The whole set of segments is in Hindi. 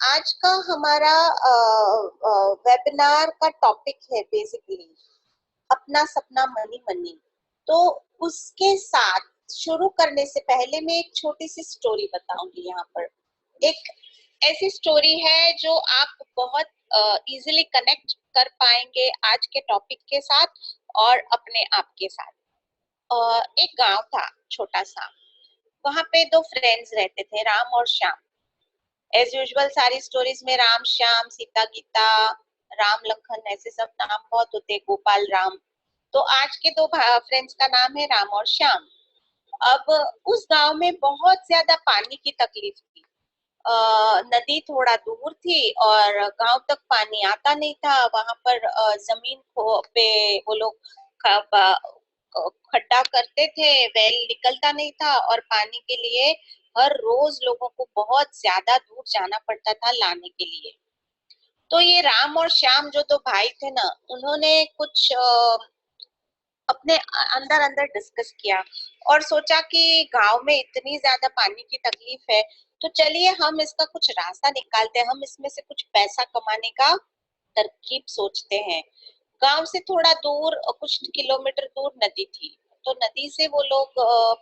आज का हमारा वेबिनार का टॉपिक है बेसिकली अपना सपना मनी मनी। तो उसके साथ शुरू करने से पहले मैं एक छोटी सी स्टोरी बताऊंगी यहाँ पर। एक ऐसी स्टोरी है जो आप बहुत इजीली कनेक्ट कर पाएंगे आज के टॉपिक के साथ और अपने आप के साथ। एक गांव था छोटा सा। वहां पे दो फ्रेंड्स रहते थे, राम और श्याम। एज यूजुअल सारी स्टोरीज में राम श्याम सीता गीता, राम लखन ऐसे सब नाम बहुत होते, गोपाल राम। तो आज के दो फ्रेंड्स का नाम है राम और श्याम। अब उस गांव में बहुत ज्यादा पानी की तकलीफ थी। नदी थोड़ा दूर थी और गांव तक पानी आता नहीं था। वहां पर जमीन पे वो लोग खड्डा करते थे, वेल निकलता नहीं था और पानी के लिए हर रोज लोगों को बहुत ज्यादा दूर जाना पड़ता था लाने के लिए। तो ये राम और श्याम जो दो भाई थे ना, उन्होंने कुछ अपने अंदर अंदर डिस्कस किया और सोचा कि गांव में इतनी ज्यादा पानी की तकलीफ है, तो चलिए हम इसका कुछ रास्ता निकालते हैं, हम इसमें से कुछ पैसा कमाने का तरकीब सोचते हैं। गांव से थोड़ा दूर कुछ किलोमीटर दूर नदी थी। तो नदी से वो लोग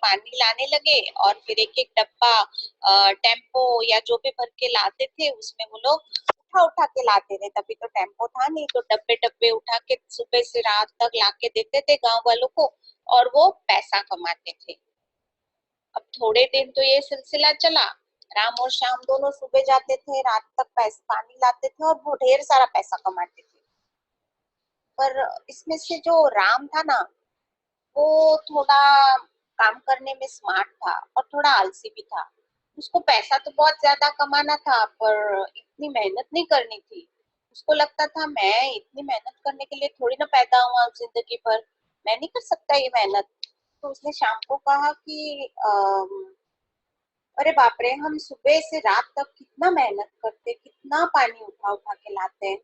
पानी लाने लगे और फिर एक एक डब्बा टेम्पो या जो भी भर के लाते थे उसमें वो लोग उठा उठा के लाते थे। तभी तो टेम्पो था नहीं, तो डब्बे डब्बे उठा के सुबह से रात तक लाके देते थे गांव वालों को और वो पैसा कमाते थे। अब थोड़े दिन तो ये सिलसिला चला। राम और श्याम दोनों सुबह जाते थे, रात तक पैसा पानी लाते थे और वो ढेर सारा पैसा कमाते थे। पर इसमें से जो राम था ना, वो थोड़ा काम करने में स्मार्ट था और थोड़ा आलसी भी था। उसको पैसा तो बहुत ज्यादा कमाना था पर इतनी मेहनत नहीं करनी थी। उसको लगता था मैं इतनी मेहनत करने के लिए थोड़ी ना पैदा हुआ जिंदगी भर, मैं नहीं कर सकता ये मेहनत। तो उसने शाम को कहा कि अरे बाप रे, हम सुबह से रात तक कितना मेहनत करते, कितना पानी उठा उठा के लाते हैं,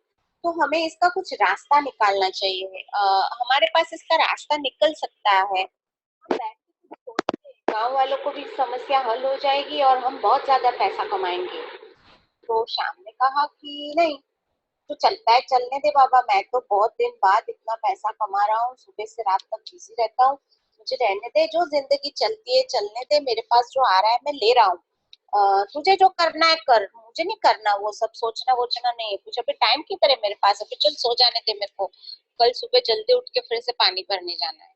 तो हमें इसका कुछ रास्ता निकालना चाहिए। हमारे पास इसका रास्ता निकल सकता है। हम बैठ के कुछ सोचते हैं, गांव वालों को भी समस्या हल हो जाएगी और हम बहुत ज्यादा पैसा कमाएंगे। तो शाम ने कहा कि नहीं, तो चलता है चलने दे बाबा, मैं तो बहुत दिन बाद इतना पैसा कमा रहा हूँ, सुबह से रात तक बिजी रहता हूँ, मुझे रहने दे, जो जिंदगी चलती है चलने दे, मेरे पास जो आ रहा है मैं ले रहा हूँ। तुझे जो करना है कर, मुझे नहीं करना वो सब सोचना वोचना नहीं है कुछ। अभी टाइम की तरह मेरे पास, अभी चल सो जाने दे मेरे को, कल सुबह जल्दी उठ के फिर से पानी भरने जाना है।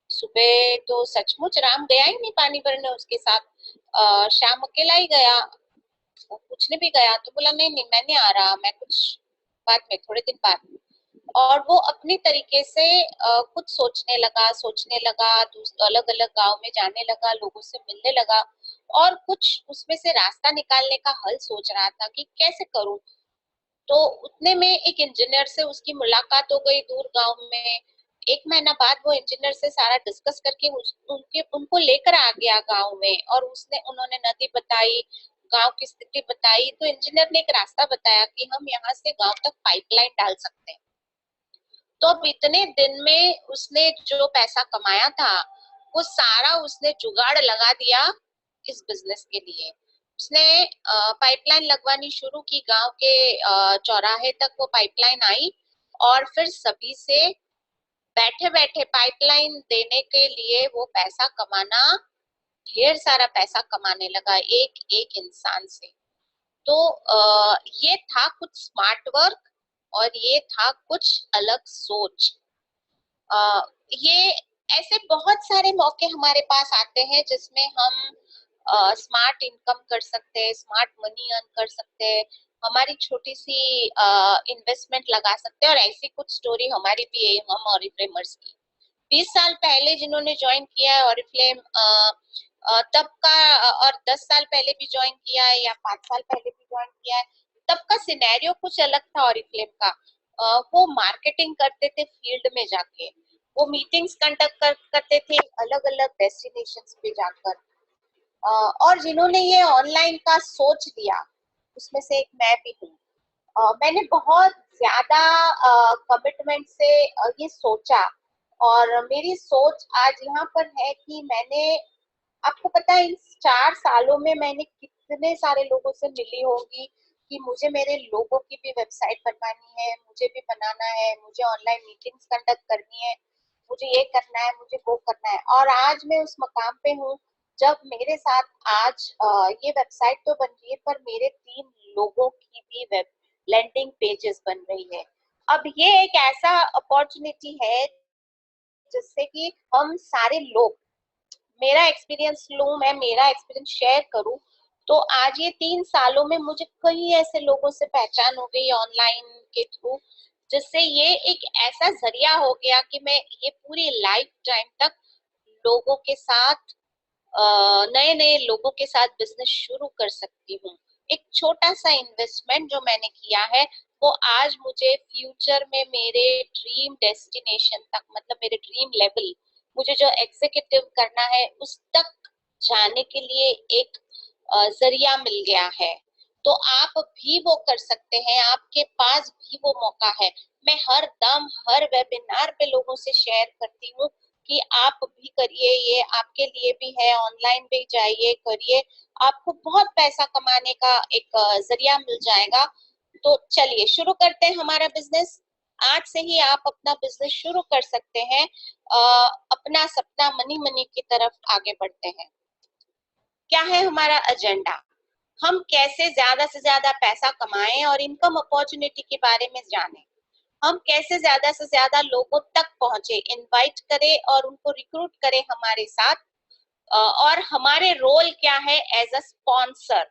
सुबह तो सचमुच राम गया ही नहीं पानी भरने उसके साथ। शाम अकेला ही गया। वो पूछने भी गया तो बोला नहीं नहीं मैं नहीं आ रहा, मैं कुछ बाद में, थोड़े दिन बाद। और वो अपनी तरीके से कुछ सोचने लगा, अलग अलग गांव में जाने लगा, लोगों से मिलने लगा और कुछ उसमें से रास्ता निकालने का हल सोच रहा था कि कैसे करूं। तो उतने में एक इंजीनियर से उसकी मुलाकात हो गई दूर गांव में। एक महीना बाद वो इंजीनियर से सारा डिस्कस करके उनको लेकर आ गया गांव में और उन्होंने नदी बताई, गांव की स्थिति बताई। तो इंजीनियर ने एक रास्ता बताया कि हम यहाँ से गांव तक पाइपलाइन डाल सकते हैं। तो अब इतने दिन में उसने जो पैसा कमाया था वो सारा उसने जुगाड़ लगा दिया इस बिजनेस के लिए। उसने पाइपलाइन लगवानी शुरू की, गांव के चौराहे तक वो पाइपलाइन आई और फिर सभी से बैठे बैठे पाइपलाइन देने के लिए वो पैसा कमाना, ढेर सारा पैसा कमाने लगा एक एक इंसान से। तो ये था कुछ स्मार्ट वर्क और ये था कुछ अलग सोच। ये ऐसे बहुत सारे मौके हमारे पास आते हैं जिसमें हम स्मार्ट इनकम कर सकते हैं, स्मार्ट मनी अर्न कर सकते हैं, हमारी छोटी सी इन्वेस्टमेंट लगा सकते हैं। और ऐसी कुछ स्टोरी हमारी भी है, हम ऑरिफ्लेमर्स की। 20 साल पहले जिन्होंने ज्वाइन किया है ऑरिफ्लेम, तब का और 10 साल पहले भी ज्वाइन किया है या 5 साल पहले भी ज्वाइन किया है, तब का सिनेरियो कुछ अलग था ऑरिफ्लेम का। वो मार्केटिंग करते थे फील्ड में जाके, वो मीटिंग्स कंडक्ट करते थे अलग अलग डेस्टिनेशंस पे जाकर। और जिन्होंने ये ऑनलाइन का सोच लिया उसमें से एक मैं भी हूँ। मैंने बहुत ज्यादा कमिटमेंट से ये सोचा और मेरी सोच आज यहाँ पर है कि मैंने, आपको पता है इन 4 सालों में मैंने कितने सारे लोगों से मिली होंगी, कि मुझे मेरे लोगों की भी वेबसाइट बनवानी है, मुझे भी बनाना है, मुझे ऑनलाइन मीटिंग्स कंडक्ट करनी है, मुझे ये करना है, मुझे वो करना है। और आज मैं उस मकाम पे हूँ जब मेरे साथ आज ये वेबसाइट तो बन रही है, पर मेरे 3 लोगों की भी वेब लैंडिंग पेजेस बन रही है। अब ये एक ऐसा अपॉर्चुनिटी है जिससे कि हम सारे लोग, मेरा एक्सपीरियंस लूं, मैं मेरा एक्सपीरियंस शेयर करूं, तो आज ये 3 सालों में मुझे कई ऐसे लोगों से पहचान हो गई ऑनलाइन के थ्रू, जिससे ये एक ऐसा जरिया हो गया कि मैं ये पूरी लाइफ टाइम तक लोगों के साथ, नए नए लोगों के साथ बिजनेस शुरू कर सकती हूँ। एक छोटा सा इन्वेस्टमेंट जो मैंने किया है वो आज मुझे फ्यूचर में मेरे ड्रीम डेस्टिनेशन तक, मतलब मेरे ड्रीम लेवल, मुझे जो एग्जीक्यूटिव करना है उस तक जाने के लिए एक जरिया मिल गया है। तो आप भी वो कर सकते हैं, आपके पास भी वो मौका है। मैं हर दम हर वेबिनार पे लोगों से शेयर करती हूँ कि आप भी करिए, ये आपके लिए भी है, ऑनलाइन भी जाइए करिए, आपको बहुत पैसा कमाने का एक जरिया मिल जाएगा। तो चलिए शुरू करते हैं हमारा बिजनेस। आज से ही आप अपना बिजनेस शुरू कर सकते हैं। अपना सपना मनी मनी की तरफ आगे बढ़ते हैं। क्या है हमारा एजेंडा? हम कैसे ज्यादा से ज्यादा पैसा कमाएं और इनकम अपॉर्चुनिटी के बारे में जानें। हम कैसे ज्यादा से ज्यादा लोगों तक पहुंचे, इनवाइट करें और उनको रिक्रूट करें हमारे साथ। और हमारे रोल क्या है एज अ स्पॉन्सर,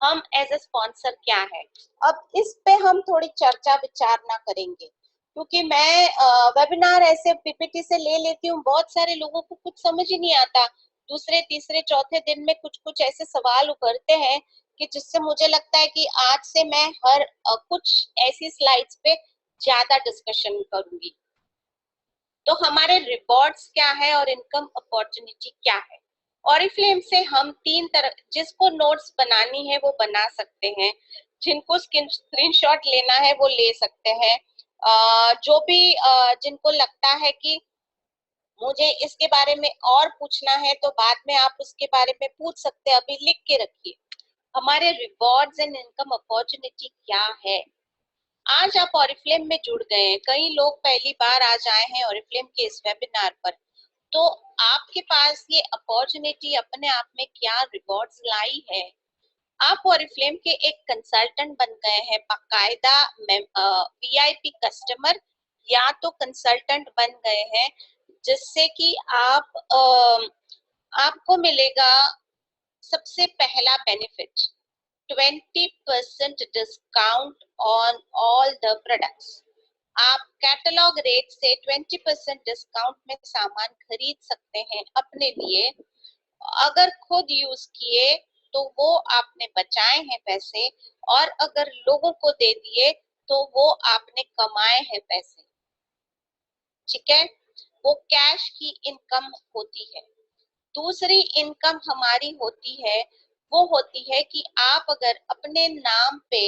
हम एज अ स्पॉन्सर क्या है। अब इस पे हम थोड़ी चर्चा विचारना करेंगे, क्योंकि मैं वेबिनार ऐसे पीपीटी से ले लेती हूँ, बहुत सारे लोगों को कुछ समझ ही नहीं आता। दूसरे तीसरे चौथे दिन में कुछ कुछ ऐसे सवाल उभरते हैं कि जिससे मुझे लगता है कि आज से मैं हर कुछ ऐसी स्लाइड्स पे ज्यादा डिस्कशन करूंगी। तो हमारे रिवॉर्ड्स क्या है और इनकम अपॉर्चुनिटी क्या है। ऑरिफ्लेम से हम 3 तरह, जिसको नोट्स बनानी है वो बना सकते हैं, जिनको स्क्रीनशॉट लेना है वो ले सकते हैं। जो भी जिनको लगता है कि मुझे इसके बारे में और पूछना है तो बाद में आप उसके बारे में पूछ सकते हैं, अभी लिख के रखिए। हमारे रिवॉर्ड्स एंड इनकम अपॉर्चुनिटी क्या है। आज आप ऑरिफ्लेम में जुड़ गए हैं, कई लोग पहली बार आज आए हैं ऑरिफ्लेम के इस वेबिनार पर, तो आपके पास ये अपॉर्चुनिटी अपने आप में क्या रिवॉर्ड्स लाई है। आप ऑरिफ्लेम के एक कंसल्टेंट बन गए हैं, बाकायदा वीआईपी कस्टमर या तो कंसल्टेंट बन गए हैं, जिससे कि आपको मिलेगा सबसे पहला benefit 20% discount on all the products. आप कैटलॉग रेट से 20% डिस्काउंट में सामान खरीद सकते हैं अपने लिए। अगर खुद यूज किए तो वो आपने बचाए हैं पैसे, और अगर लोगों को दे दिए तो वो आपने कमाए हैं पैसे। ठीक है, वो कैश की इनकम होती है। दूसरी इनकम हमारी होती है, वो होती है कि आप अगर अपने नाम पे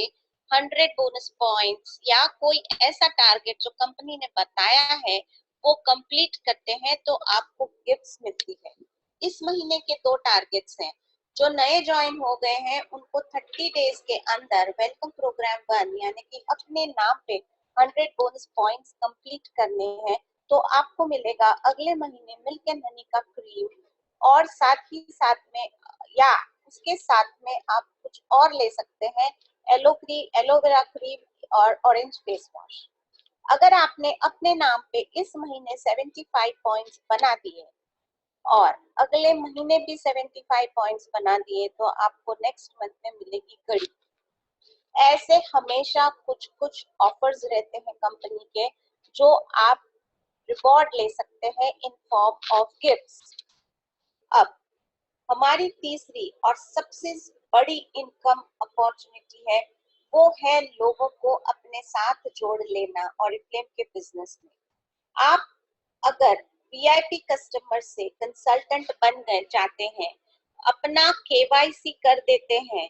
100 बोनस पॉइंट्स या कोई ऐसा टारगेट जो कंपनी ने बताया है वो कंप्लीट करते हैं तो आपको गिफ्ट्स मिलती है। इस महीने के 2 टारगेट्स हैं। जो नए ज्वाइन हो गए हैं उनको 30 डेज के अंदर वेलकम प्रोग्राम 1 यानी कि अपने नाम पे 100 बोनस पॉइंट्स कंप्लीट करने हैं, तो आपको मिलेगा अगले महीने मिल्क एंड हनी का क्रीम, और साथ ही साथ में या उसके साथ में आप कुछ और ले सकते हैं, एलोवेरा क्रीम और ऑरेंज फेस वॉश। अगर आपने अपने नाम पे इस महीने 75 पॉइंट्स बना दिए और अगले महीने भी 75 पॉइंट्स बना दिए तो आपको नेक्स्ट मंथ में मिलेगी घड़ी। ऐसे हमेशा कुछ कुछ ऑफर्स रहते हैं कंपनी के, जो आप रिवॉर्ड ले सकते हैं इन फॉर्म ऑफ गिफ्ट्स। अब हमारी तीसरी और सबसे बड़ी इनकम अपॉर्चुनिटी है, वो है लोगों को अपने साथ जोड़ लेना ऑरिफ्लेम के बिजनेस में। आप अगर वीआईपी कस्टमर से कंसल्टेंट बन गए जाते हैं, अपना केवाईसी कर देते हैं,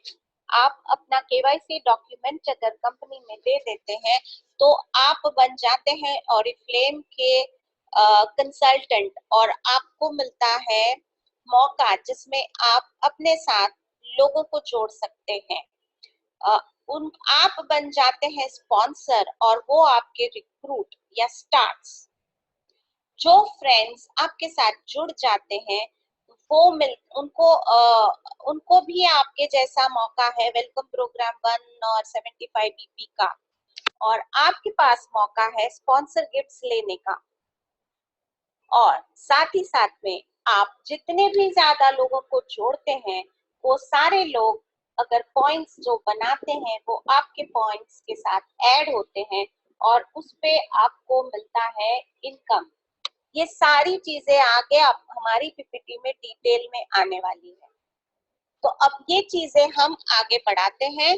आप अपना केवाईसी डॉक्यूमेंट अगर कंपनी में दे देते हैं तो आप बन जाते हैं ऑरिफ्लेम के कंसल्टेंट, और आपको मिलता है मौका जिसमें आप अपने साथ लोगों को जोड़ सकते हैं। उन आप बन जाते हैं स्पॉन्सर और वो आपके रिक्रूट या स्टार्स। जो फ्रेंड्स आपके साथ जुड़ जाते हैं वो मिल उनको उनको भी आपके जैसा मौका है वेलकम प्रोग्राम 1 और 75 बीपी का, और आपके पास मौका है स्पॉन्सर गिफ्ट्स लेने का। और साथ ही साथ में आप जितने भी ज्यादा लोगों को जोड़ते हैं वो सारे लोग अगर पॉइंट्स जो बनाते हैं वो आपके पॉइंट्स के साथ ऐड होते हैं और उस पे आपको मिलता है इनकम। ये सारी चीजें आगे आप हमारी पीपीटी में डिटेल में आने वाली है। तो अब ये चीजें हम आगे बढ़ाते हैं।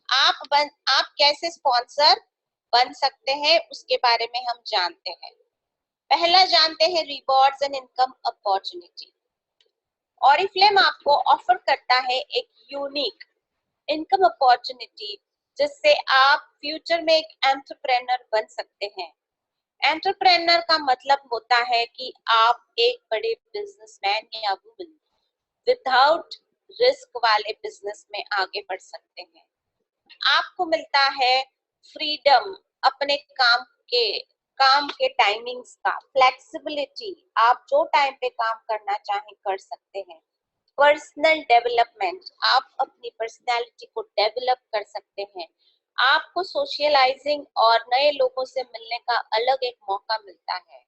आप कैसे स्पॉन्सर बन सकते हैं उसके बारे में हम जानते हैं। पहला जानते हैं rewards and income opportunity. Oriflame आपको ऑफर करता है एक यूनिक इनकम अपॉर्चुनिटी जिससे आप फ्यूचर में एक एंटरप्रेन्योर बन सकते हैं। एंटरप्रेन्योर का मतलब होता है कि आप एक बड़े बिजनेसमैन या वुमन विदाउट रिस्क वाले बिजनेस में आगे बढ़ सकते हैं। आपको मिलता है फ्रीडम अपने काम के टाइमिंग्स का, फ्लेक्सिबिलिटी, आप जो टाइम पे काम करना चाहें कर सकते हैं। पर्सनल डेवलपमेंट, आप अपनी पर्सनैलिटी को डेवलप कर सकते हैं। आपको सोशलाइजिंग और नए लोगों से मिलने का अलग एक मौका मिलता है।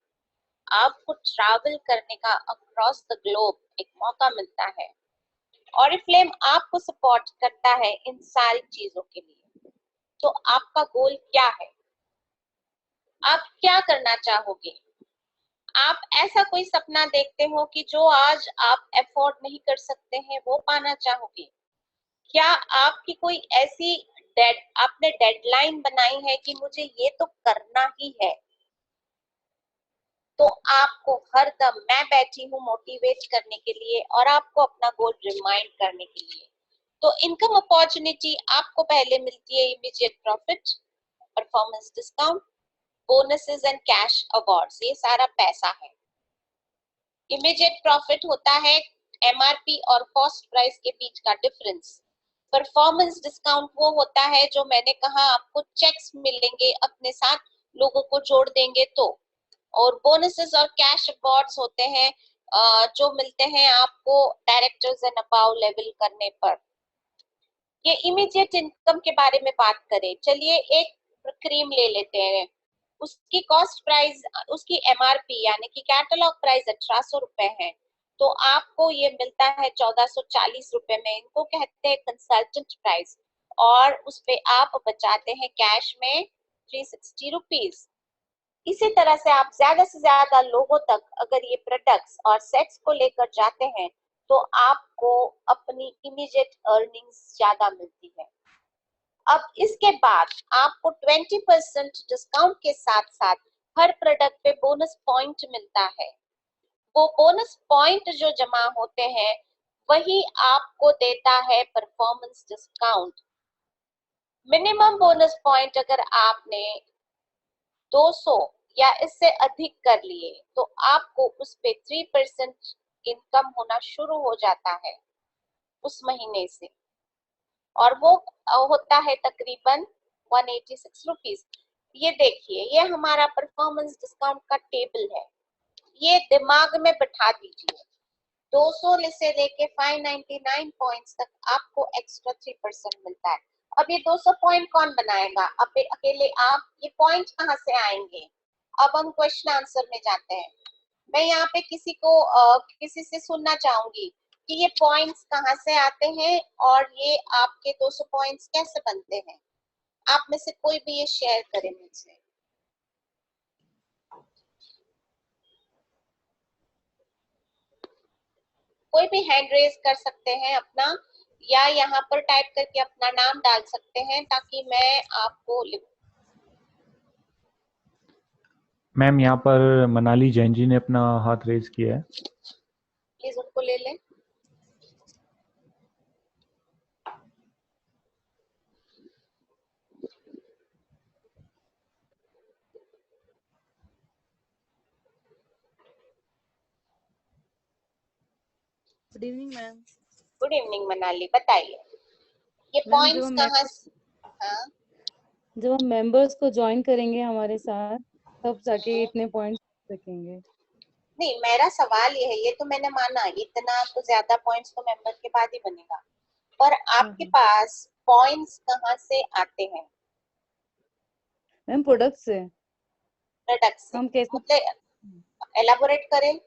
आपको ट्रैवल करने का अक्रॉस द ग्लोब एक मौका मिलता है। ऑरिफ्लेम आपको सपोर्ट करता है इन सारी चीजों के लिए। तो आपका गोल क्या है? आप क्या करना चाहोगे? आप ऐसा कोई सपना देखते हो कि जो आज आप अफोर्ड नहीं कर सकते हैं वो पाना चाहोगे? क्या आपकी कोई ऐसी आपने डेडलाइन बनाई है कि मुझे ये तो करना ही है? तो आपको हर दम मैं बैठी हूँ मोटिवेट करने के लिए और आपको अपना गोल रिमाइंड करने के लिए। तो इनकम अपॉर्चुनिटी आपको पहले मिलती है immediate profit, performance discount, bonuses and cash awards, ये सारा पैसा है। इमीडिएट प्रॉफिट होता है एमआरपी और कॉस्ट प्राइस के बीच का डिफरेंस। परफॉर्मेंस डिस्काउंट वो होता है जो मैंने कहा आपको चेक्स मिलेंगे अपने साथ लोगों को जोड़ देंगे तो। और बोनसेस और कैश अवार्ड्स होते हैं जो मिलते हैं आपको डायरेक्टर्स एंड अबाव लेवल करने पर। ये इमीडिएट इनकम के बारे में बात करें, चलिए एक क्रीम ले लेते हैं। उसकी कॉस्ट प्राइस, उसकी एमआरपी यानी कि कैटलॉग प्राइस 1800 रुपए है, तो आपको ये मिलता है 1440 रुपए में। इनको कहते हैं कंसल्टेंट प्राइस, और उस पे आप बचाते हैं कैश में 360 रुपीज। इसी तरह से आप ज्यादा से ज्यादा लोगों तक अगर ये प्रोडक्ट्स और सेट्स को लेकर जाते हैं तो आपको अपनी इमीडिएट अर्निंग्स ज्यादा मिलती है। अब इसके बाद आपको 20% डिस्काउंट के साथ साथ हर प्रोडक्ट पे बोनस पॉइंट मिलता है। वो बोनस पॉइंट जो जमा होते हैं वही आपको देता है performance discount. Minimum bonus point अगर आपने 200 या इससे अधिक कर लिए तो आपको उस पे 3% इनकम होना शुरू हो जाता है उस महीने से, और वो होता है तकरीबन 186 रुपीज। ये देखिए, ये हमारा परफॉर्मेंस डिस्काउंट का टेबल है, ये दिमाग में बैठा दीजिए। 200 से लेके 599 पॉइंट्स तक आपको एक्स्ट्रा 3% मिलता है। अब ये 200 पॉइंट कौन बनाएगा? अब अकेले आप, ये पॉइंट कहाँ से आएंगे? अब हम क्वेश्चन आंसर में जाते हैं। मैं यहाँ पे किसी से सुनना चाहूंगी कि ये पॉइंट्स कहाँ से आते हैं और ये आपके 200 पॉइंट्स कैसे बनते हैं। आप में से कोई भी ये शेयर करे मुझसे। कोई भी हैंड रेज कर सकते हैं अपना, या यहाँ पर टाइप करके अपना नाम डाल सकते हैं ताकि मैं आपको लिखूं। मैम यहाँ पर मनाली जैन जी ने अपना हाथ रेज किया है, प्लीज उनको ले लें। Good evening ma'am. Good evening Manali, बताइए ये मैम पॉइंट्स कहाँ? हाँ। जब हम मेंबर्स को ज्वाइन करेंगे हमारे साथ, तब जाके हम्म। इतने पॉइंट्स सकेंगे। नहीं, मेरा सवाल ये है, ये तो मैंने माना इतना तो ज्यादा पॉइंट्स तो मेंबर के बाद ही बनेगा, पर हाँ आपके हाँ पास पॉइंट्स कहाँ से आते हैं? मैम, प्रोडक्ट से। प्रोडक्ट से? हम कैसे? मतलब एलाबोरेट करें।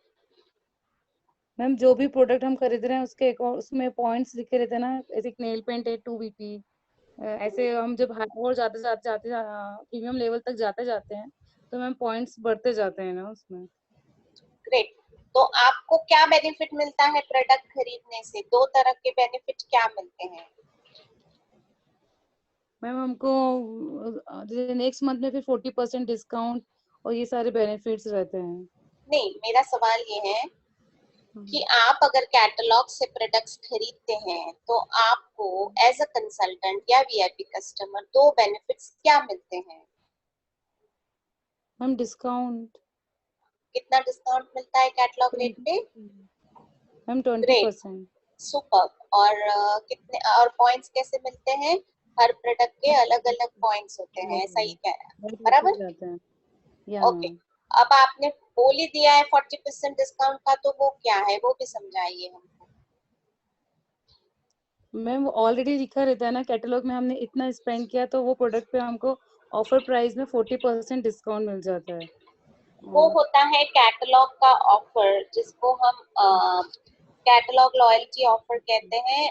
मैम, जो भी प्रोडक्ट हम खरीद रहे हैं उसमें पॉइंट्स लिखे रहते हैं ना, ऐसे नेल पेंट है 2 BP। ऐसे हम जब और जाते जाते जाते प्रीमियम लेवल तक जाते जाते हैं, तो मैम पॉइंट्स बढ़ते जाते हैं ना उसमें। ग्रेट। तो आपको क्या बेनिफिट मिलता है प्रोडक्ट खरीदने से? दो तरह के बेनिफिट क्या मिलते हैं? मैम, हमको नेक्स्ट मंथ में फिर 40% डिस्काउंट और ये सारे बेनिफिट्स रहते हैं। नहीं, मेरा सवाल ये है कि हम्म। आप अगर कैटलॉग से प्रोडक्ट्स खरीदते हैं तो आपको एज अ कंसल्टेंट या वीआईपी कस्टमर दो बेनिफिट्स क्या मिलते हैं? मैम, डिस्काउंट कितना डिस्काउंट मिलता है कैटलॉग रेट 20। पे? Ma'am, twenty great, percent super. और कितने और पॉइंट्स कैसे मिलते हैं? हर प्रोडक्ट के अलग अलग पॉइंट्स होते हैं, ऐसा ही कह रहा है? बहुत बराबर। जाते हैं। या ओके। मैम। अब आपने बोल ही दिया है 40% डिस्काउंट का, तो वो क्या है वो भी समझाइए हमको। मैम, ऑलरेडी लिखा रहता है ना कैटलॉग में, हमने इतना स्पेंड किया तो वो प्रोडक्ट पे हमको ऑफर प्राइस में 40% डिस्काउंट मिल जाता है। वो और होता है कैटलॉग का ऑफर, जिसको हम कैटलॉग लॉयल्टी ऑफर कहते हैं।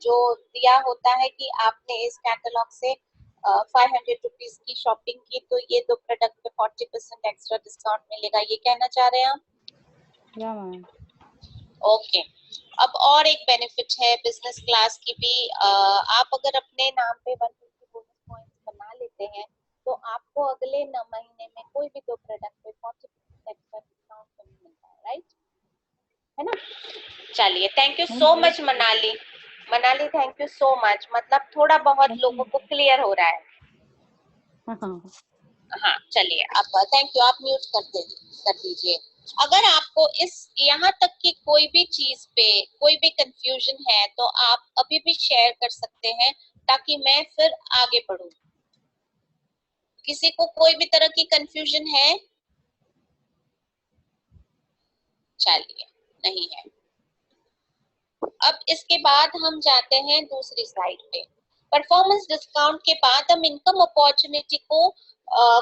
जो दिया होता है कि आपने इस कैटलॉग से 500 रुपीज की शॉपिंग की तो ये दो प्रोडक्ट पे 40% एक्स्ट्रा डिस्काउंट मिलेगा, ये कहना चाह रहे हैं आप? या मैम। ओके। अब और एक बेनिफिट है बिजनेस क्लास की भी। आप अगर अपने नाम पे 150 बोनस पॉइंट्स बना लेते हैं तो आपको अगले महीने में कोई भी दो प्रोडक्ट पे 40% एक्स्ट्रा डिस्काउंट मिलता है, राइट? है ना? चलिए, थैंक यू मैम, सो बहुत much Manali. Manali, thank you so much, मतलब थोड़ा बहुत थैंक लोगों यू। को क्लियर हो रहा है। हाँ हाँ हाँ, चलिए, अब थैंक यू, आप म्यूट कर दीजिए। अगर आपको इस यहाँ तक की कोई भी चीज पे कोई भी कंफ्यूजन है तो आप अभी भी शेयर कर सकते हैं, ताकि मैं फिर आगे बढ़ूं। किसी को कोई भी तरह की कंफ्यूजन है? चलिए, नहीं है। अब इसके बाद हम जाते हैं दूसरी स्लाइड पे। परफॉर्मेंस डिस्काउंट के बाद हम इनकम अपॉर्चुनिटी को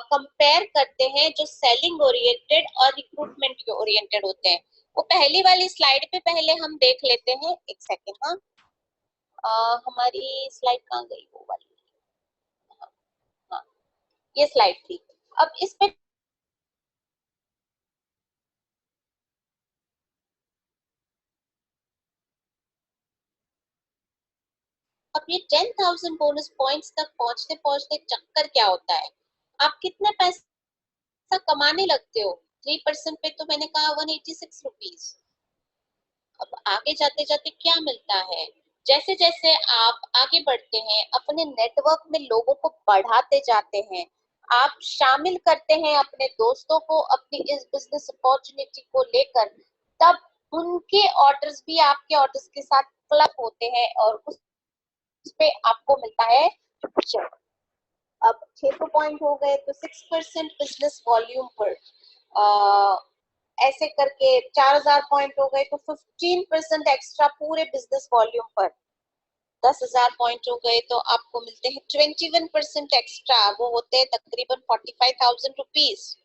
कंपेयर करते हैं, जो सेलिंग ओरिएंटेड और रिक्रूटमेंट ओरिएंटेड होते हैं। वो पहली वाली स्लाइड पे पहले हम देख लेते हैं, एक सेकेंड। हाँ, हमारी स्लाइड कहाँ गई? वो वाली। हाँ, ये स्लाइड थी। अब इस पे अब ये 10,000 बोनस पॉइंट्स तक पहुंचते पहुंचते चक्कर क्या होता है? आप कितने पैसा कमाने लगते हो? 3% पे तो मैंने कहा 186 रुपीज। अब आगे जाते जाते क्या मिलता है? जैसे जैसे आप आगे बढ़ते हैं, अपने नेटवर्क में लोगों को बढ़ाते जाते हैं, आप शामिल करते हैं अपने दोस्तों को अपनी इस बिजनेस अपॉर्चुनिटी को लेकर, तब उनके ऑर्डर्स भी आपके ऑर्डर्स के साथ क्लब होते हैं और उस पे आपको मिलता है चेक। अब 600 पॉइंट हो गए तो 6% बिजनेस वॉल्यूम पर, ऐसे करके 4,000 पॉइंट हो गए तो 15% एक्स्ट्रा पूरे बिजनेस वॉल्यूम पर। 10,000 पॉइंट हो गए तो आपको मिलते हैं 21% एक्स्ट्रा, वो होते हैं तकरीबन 45,000 रुपीज।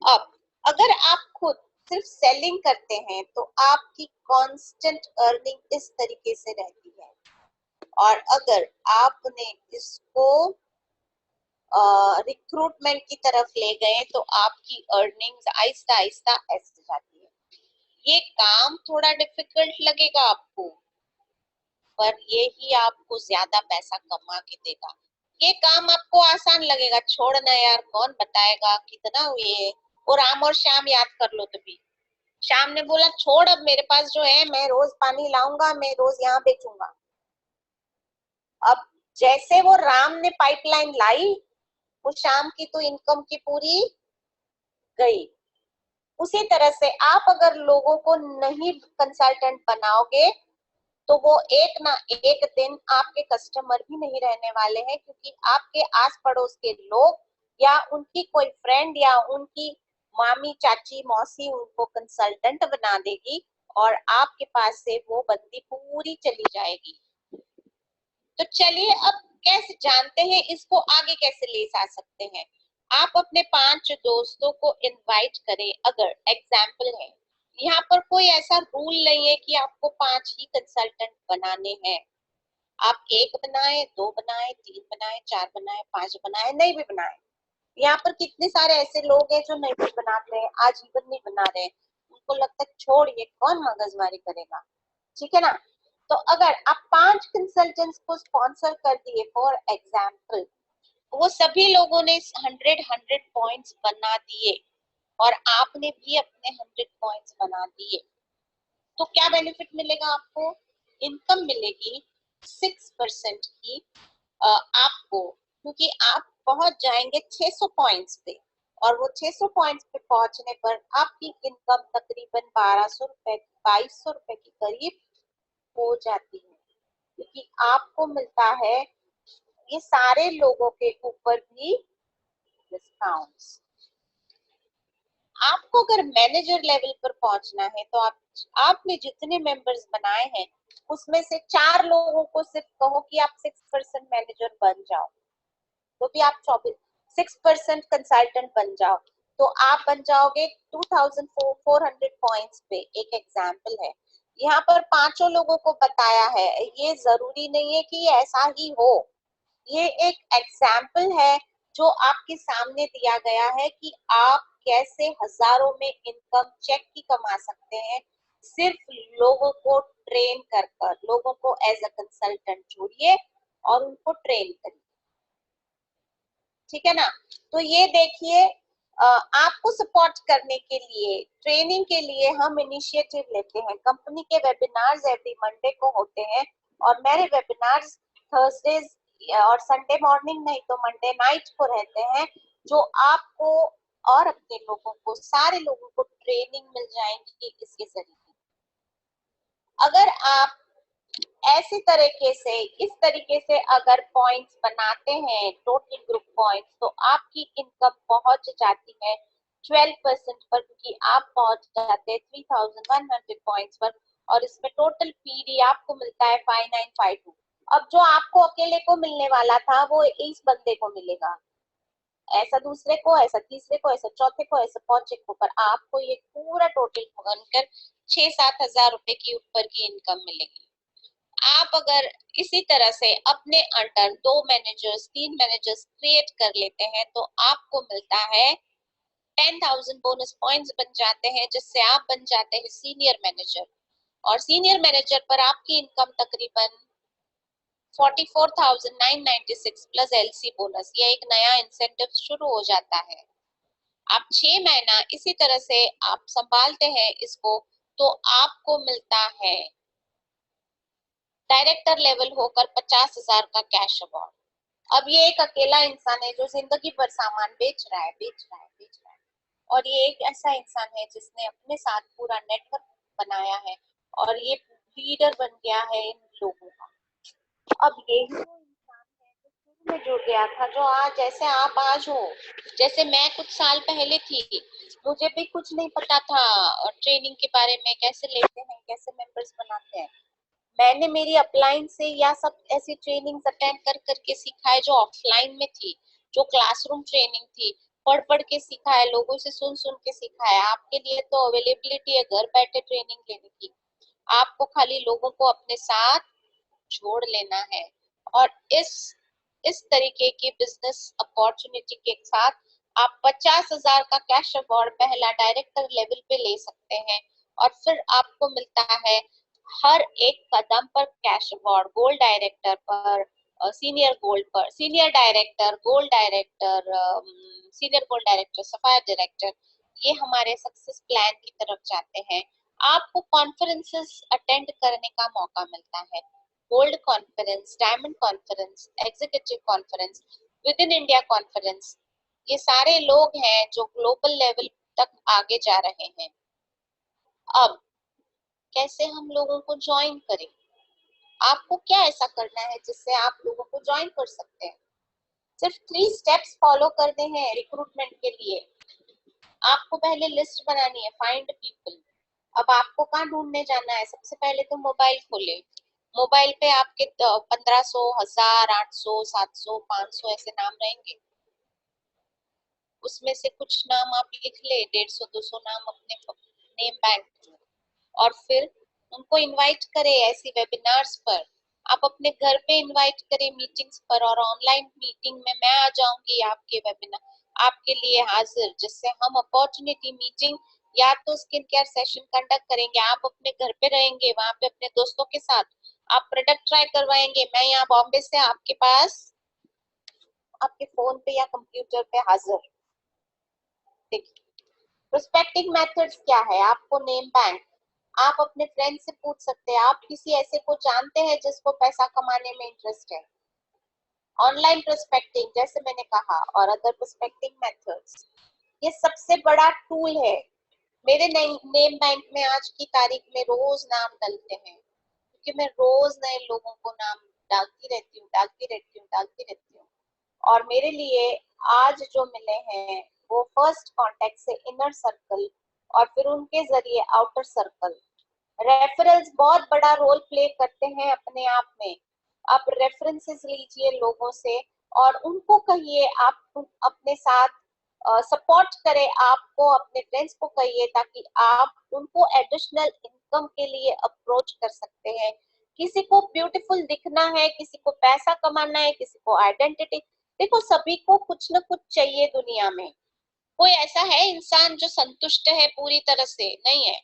अब अगर आप खुद सिर्फ सेलिंग करते हैं तो आपकी कांस्टेंट अर्निंग इस तरीके से रहती है, और अगर आपने इसको रिक्रूटमेंट की तरफ ले गए तो आपकी अर्निंग्स आहिस्ता आहिस्ता ऐसे जाती है। ये काम थोड़ा डिफिकल्ट लगेगा आपको, पर ये ही आपको ज्यादा पैसा कमा के देगा। ये काम आपको आसान लगेगा, छोड़ना यार कौन बताएगा कितना हुए, वो राम और श्याम याद कर लो। तभी श्याम ने बोला छोड़, अब मेरे पास जो है मैं रोज पानी लाऊंगा, मैं रोज यहाँ बेचूंगा। अब जैसे वो राम ने पाइपलाइन लाई, वो शाम की तो इनकम की पूरी गई। उसी तरह से आप अगर लोगों को नहीं कंसल्टेंट बनाओगे तो वो एक ना एक दिन आपके कस्टमर भी नहीं रहने वाले हैं, क्योंकि आपके आस पड़ोस के लोग या उनकी कोई फ्रेंड या उनकी मामी चाची मौसी उनको कंसल्टेंट बना देगी और आपके पास से वो बंदी पूरी चली जाएगी। तो चलिए अब कैसे जानते हैं इसको आगे कैसे ले जा सकते हैं। आप अपने 5 दोस्तों को इनवाइट करें। अगर एग्जाम्पल है, यहाँ पर कोई ऐसा रूल नहीं है कि आपको 5 ही कंसल्टेंट बनाने हैं। आप 1 बनाए, 2 बनाए, 3 बनाए, 4 बनाए, 5 बनाए, नहीं भी बनाए। यहाँ पर कितने सारे ऐसे लोग हैं जो नहीं भी बनाते हैं, आजीवन नहीं बना रहे, उनको लगता है छोड़िए कौन मगजमारी करेगा, ठीक है ना। तो अगर आप 5 कंसल्टेंट्स को स्पॉन्सर कर दिए फॉर एग्जाम्पल, वो सभी लोगों ने 100 पॉइंट्स बना दिए और आपने भी अपने 100 पॉइंट्स बना दिए, तो क्या बेनिफिट मिलेगा आपको? इनकम मिलेगी 6% की आपको, क्योंकि आप पहुंच जाएंगे 600 पॉइंट्स पे, और वो 600 पॉइंट्स पे पहुंचने पर आपकी इनकम तकरीबन 1200 रुपए 2200 रुपए के करीब हो जाती है, क्योंकि आपको मिलता है ये सारे लोगों के ऊपर भी डिस्काउंट्स। आपको अगर मैनेजर लेवल पर पहुंचना है तो आपने जितने मेंबर्स बनाए हैं उसमें से 4 लोगों को सिर्फ कहो कि आप 6% मैनेजर बन जाओ, तो भी आप 6% कंसल्टेंट बन जाओ, तो आप बन जाओगे 2400 पॉइंट्स पे। एक एग्जाम्पल है, यहाँ पर 5 लोगों को बताया है, ये जरूरी नहीं है कि ऐसा ही हो, ये एक एग्जाम्पल है जो आपके सामने दिया गया है कि आप कैसे हजारों में इनकम चेक की कमा सकते हैं, सिर्फ लोगों को ट्रेन कर कर। लोगों को एज अ कंसल्टेंट जोड़िए और उनको ट्रेन करिए, ठीक है ना। तो ये देखिए, आपको सपोर्ट करने के लिए, ट्रेनिंग के लिए हम इनिशिएटिव लेते हैं। कंपनी के वेबिनार्स एवरी मंडे को होते हैं और मेरे वेबिनार्स थर्सडेज और संडे मॉर्निंग नहीं तो मंडे नाइट को रहते हैं, जो आपको और अपने लोगों को, सारे लोगों को ट्रेनिंग मिल जाएंगी इसके जरिए। अगर आप ऐसी तरीके से, इस तरीके से अगर पॉइंट्स बनाते हैं, टोटल ग्रुप पॉइंट्स, तो आपकी इनकम पहुंच जाती है 12% पर, क्योंकि आप पहुंच जाते हैं 3100 पॉइंट्स पर, और इसमें टोटल पीडी आपको मिलता है 5952। अब जो आपको अकेले को मिलने वाला था वो इस बंदे को मिलेगा, ऐसा दूसरे को, ऐसा तीसरे को, ऐसा चौथे को, ऐसा पांचवे को, पर आपको ये पूरा टोटल बनकर 6-7 हजार रुपए की ऊपर की इनकम मिलेगी। आप अगर इसी तरह से अपने अंडर 2 मैनेजर्स 3 मैनेजर्स क्रिएट कर लेते हैं तो आपको मिलता है 10,000 बोनस पॉइंट्स बन जाते हैं, जिससे आप बन जाते हैं सीनियर मैनेजर, और सीनियर मैनेजर पर आपकी इनकम तकरीबन 44,996 प्लस एलसी बोनस, ये एक नया इंसेंटिव शुरू हो जाता है। आप 6 महीना इसी तरह से आप संभालते हैं इसको, तो आपको मिलता है डायरेक्टर लेवल होकर 50,000 का कैश अवार्ड। अब ये एक अकेला इंसान है जो जिंदगी भर सामान बेच रहा है, और ये एक ऐसा इंसान है जिसने अपने साथ पूरा नेटवर्क बनाया है और ये लीडर बन गया है इन लोगों का। अब यही वो इंसान है जो शुरू में जुड़ गया था, जो आज, जैसे आप आज हो, जैसे मैं कुछ साल पहले थी, मुझे भी कुछ नहीं पता था और ट्रेनिंग के बारे में, कैसे लेते हैं, कैसे मेंबर्स बनाते हैं। मैंने मेरी अपलाइन से या सब ऐसी ट्रेनिंग अटेंड कर करके सीखा है जो ऑफलाइन में थी, जो क्लासरूम ट्रेनिंग थी, पढ़ पढ़ के सीखा है, लोगों से सुन सुन के सीखा है। आपके लिए तो अवेलेबिलिटी है घर बैठे ट्रेनिंग लेने की, आपको खाली लोगों को अपने साथ जोड़ लेना है, और इस तरीके की बिजनेस अपॉर्चुनिटी के साथ आप 50,000 का कैश अवार्ड पहला डायरेक्टर लेवल पे ले सकते हैं, और फिर आपको मिलता है हर एक कदम पर कैश अवार्ड, गोल्ड डायरेक्टर पर, सीनियर गोल्ड पर, senior director, gold director, senior gold director, sapphire director, ये हमारे सक्सेस प्लान की तरफ जाते हैं। आपको कॉन्फ्रेंसेस अटेंड करने का मौका मिलता है, gold conference, diamond conference, executive conference, with in India conference, ये सारे लोग हैं जो ग्लोबल लेवल तक आगे जा रहे हैं। अब कैसे हम लोगों को ज्वाइन करें? आपको क्या ऐसा करना है जिससे आप लोगों को ज्वाइन कर सकते हैं? सिर्फ 3 स्टेप्स फॉलो करने हैं रिक्रूटमेंट के लिए। आपको पहले लिस्ट बनानी है, फाइंड पीपल। अब आपको कहाँ ढूंढने जाना है? सबसे पहले तो मोबाइल खोले। मोबाइल पे आपके 1500, 1000, 800, 700, 500 ऐसे नाम रहेंगे। उसमें से कुछ नाम आप लिख ले, 150, 200 नाम अपने नेम बैंक में, और फिर उनको इनवाइट करें ऐसी वेबिनार्स पर। आप अपने घर पे इनवाइट करें मीटिंग्स पर, और ऑनलाइन मीटिंग में मैं आ जाऊंगी आपके वेबिनार आपके लिए हाजिर, जिससे हम अपॉर्चुनिटी मीटिंग या तो स्किन केयर सेशन कंडक्ट करेंगे। आप अपने घर पे रहेंगे, वहां पे अपने दोस्तों के साथ आप प्रोडक्ट ट्राई करवाएंगे। मैं यहाँ बॉम्बे से आपके पास आपके फोन पे या कंप्यूटर पे हाजिर। देखिए, प्रोस्पेक्टिंग मेथड्स क्या है? आपको नेम बैंक, आप अपने फ्रेंड से पूछ सकते हैं, आप किसी ऐसे को जानते हैं जिसको पैसा कमाने में इंटरेस्ट है। ऑनलाइन प्रोस्पेक्टिंग जैसे मैंने कहा, और अदर प्रोस्पेक्टिंग मेथड्स, ये सबसे बड़ा टूल है। मेरे नेम बैंक में आज की तारीख में रोज नाम डलते हैं, क्योंकि मैं रोज नए लोगों को नाम डालती रहती हूँ। और मेरे लिए आज जो मिले हैं वो फर्स्ट कांटेक्ट से इनर सर्कल, और फिर उनके जरिए आउटर सर्कल। रेफरल्स बहुत बड़ा रोल प्ले करते हैं अपने आप में। आप रेफरेंसेस लीजिए लोगों से, और उनको कहिए आप अपने साथ सपोर्ट करें आपको, अपने फ्रेंड्स को कहिए, ताकि आप उनको एडिशनल इनकम के लिए अप्रोच कर सकते हैं। किसी को ब्यूटीफुल दिखना है, किसी को पैसा कमाना है, किसी को आइडेंटिटी। देखो, सभी को कुछ ना कुछ चाहिए दुनिया में। कोई ऐसा है इंसान जो संतुष्ट है पूरी तरह से? नहीं है।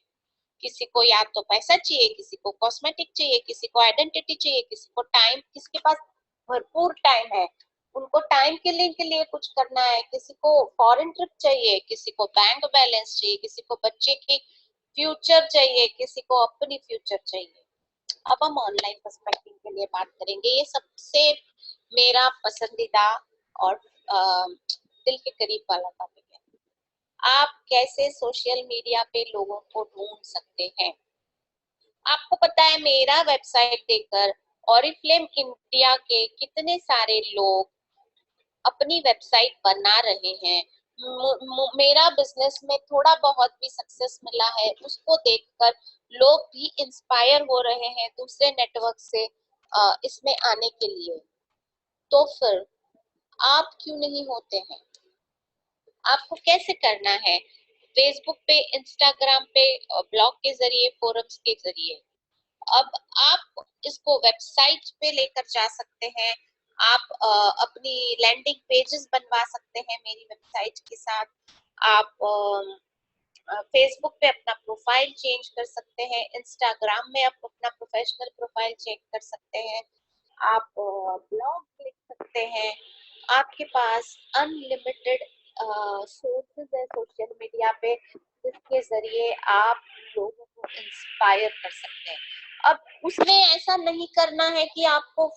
किसी को या तो पैसा चाहिए, किसी को कॉस्मेटिक चाहिए, किसी को आइडेंटिटी चाहिए, किसी को टाइम, किसके पास भरपूर टाइम है उनको टाइम किलिंग के लिए कुछ करना है, किसी को फॉरेन ट्रिप चाहिए, किसी को बैंक बैलेंस चाहिए, किसी को बच्चे की फ्यूचर चाहिए, किसी को अपनी फ्यूचर चाहिए। अब हम ऑनलाइन पर्सपेक्टिव के लिए बात करेंगे। ये सबसे मेरा पसंदीदा और दिल के करीब वाला टॉपिक है। आप कैसे सोशल मीडिया पे लोगों को ढूंढ सकते हैं? आपको पता है मेरा वेबसाइट देखकर ऑरिफ्लेम इंडिया के कितने सारे लोग अपनी वेबसाइट बना रहे हैं। मेरा बिजनेस में थोड़ा बहुत भी सक्सेस मिला है, उसको देखकर लोग भी इंस्पायर हो रहे हैं दूसरे नेटवर्क से इसमें आने के लिए। तो फिर आप क्यों नहीं होते हैं? आपको कैसे करना है? फेसबुक पे, इंस्टाग्राम पे, ब्लॉग के जरिए, फोरम्स के जरिए। अब आप इसको वेबसाइट पे लेकर जा सकते हैं। आप अपनी लैंडिंग पेजेस बनवा सकते हैं मेरी वेबसाइट के साथ। आप फेसबुक पे अपना प्रोफाइल चेंज कर सकते हैं, इंस्टाग्राम में आप अपना प्रोफेशनल प्रोफाइल चेक कर सकते हैं, आप ब्लॉग लिख सकते हैं। आपके पास अनलिमिटेड सोर्सेज है सोशल मीडिया पे, जिसके जरिए आप लोगों को इंस्पायर कर सकते हैं। अब उसमें ऐसा नहीं करना है कि आपको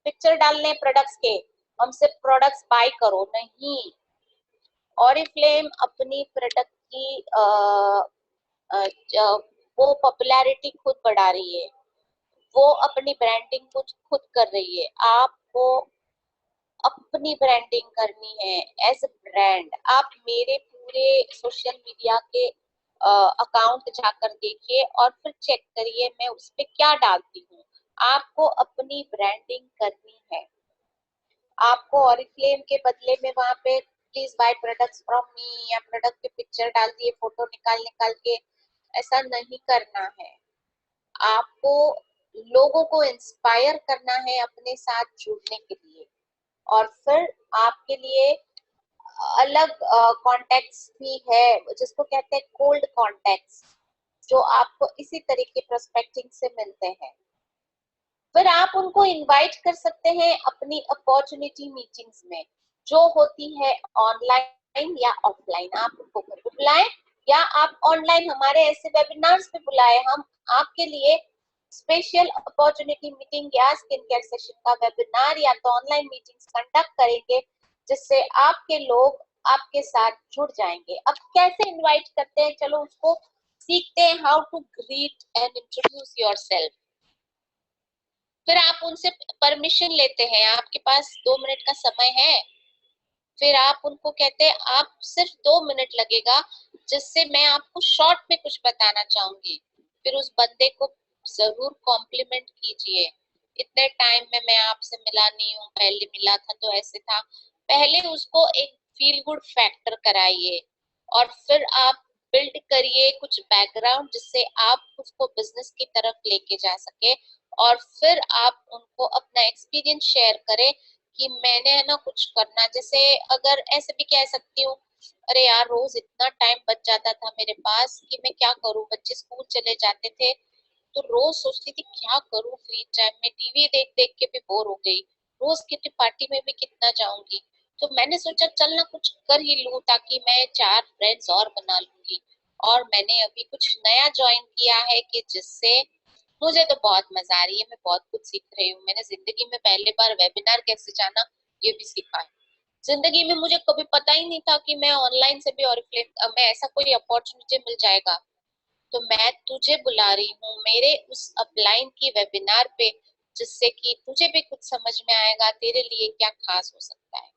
पिक्चर डालने प्रोडक्ट्स के, हमसे प्रोडक्ट्स बाय करो, नहीं। ऑरिफ्लेम अपनी प्रोडक्ट की वो पॉपुलैरिटी खुद बढ़ा रही है, वो अपनी ब्रांडिंग खुद कर रही है। आपको अपनी ब्रांडिंग करनी है एज अ ब्रांड। आप मेरे पूरे सोशल मीडिया के अकाउंट जाकर देखिए और फिर चेक करिए मैं उस पर क्या डालती हूँ। आपको अपनी ब्रांडिंग करनी है। आपको ऑरिफ्लेम के बदले में वहां पे please buy products from me या प्रोडक्ट के पिक्चर डाल दिए फोटो निकाल निकाल के, ऐसा नहीं करना है। आपको लोगों को इंस्पायर करना है अपने साथ जुड़ने के लिए। और फिर आपके लिए अलग कॉन्टेक्ट्स भी है, जिसको कहते हैं कोल्ड कॉन्टेक्ट्स, जो आपको इसी तरह के प्रोस्पेक्टिंग से मिलते हैं। फिर आप उनको इनवाइट कर सकते हैं अपनी अपॉर्चुनिटी मीटिंग्स में, जो होती है ऑनलाइन या ऑफलाइन। आप उनको घर पे बुलाएं या आप ऑनलाइन हमारे ऐसे वेबिनार्स पे बुलाएं। हम आपके लिए स्पेशल अपॉर्चुनिटी मीटिंग या स्किन केयर सेशन का वेबिनार या तो ऑनलाइन मीटिंग्स कंडक्ट करेंगे, जिससे आपके लोग आपके साथ जुड़ जाएंगे। अब कैसे इनवाइट करते हैं, चलो उसको सीखते हैं। How to greet and introduce yourself. फिर आप उनसे परमिशन लेते हैं, आपके पास 2 मिनट का समय है, फिर आप उनको कहते हैं आप सिर्फ 2 मिनट लगेगा, जिससे मैं आपको शॉर्ट में कुछ बताना चाहूंगी। फिर उस बंदे को जरूर कॉम्प्लीमेंट कीजिए, इतने टाइम में मैं आपसे मिला नहीं हूँ, पहले मिला था तो ऐसे था। पहले उसको एक फील गुड फैक्टर कराइए, और फिर आप बिल्ड करिए कुछ बैकग्राउंड जिससे आप उसको बिजनेस की तरफ लेके जा सके। और फिर आप उनको अपना एक्सपीरियंस शेयर करें कि मैंने है ना कुछ करना, जैसे अगर ऐसे भी कह सकती हूँ, अरे यार रोज इतना टाइम बच जाता था मेरे पास कि मैं क्या करूँ, बच्चे स्कूल चले जाते थे तो रोज सोचती थी क्या करूँ फ्री टाइम में, टीवी देख देख के भी बोर हो गई, रोज कितनी पार्टी में भी कितना जाऊंगी। तो मैंने सोचा चल ना कुछ कर ही लूं, ताकि मैं 4 फ्रेंड्स और बना लूंगी। और मैंने अभी कुछ नया ज्वाइन किया है कि जिससे मुझे तो बहुत मजा आ रही है, मैं बहुत कुछ सीख रही हूँ। मैंने जिंदगी में पहली बार वेबिनार कैसे जाना ये भी सीखा है। जिंदगी में मुझे कभी पता ही नहीं था कि मैं ऑनलाइन से भी और मैं ऐसा कोई अपॉर्चुनिटी मिल जाएगा। तो मैं तुझे बुला रही हूँ मेरे उस अपलाइन की वेबिनार पे, जिससे कि तुझे भी कुछ समझ में आएगा तेरे लिए क्या खास हो सकता है।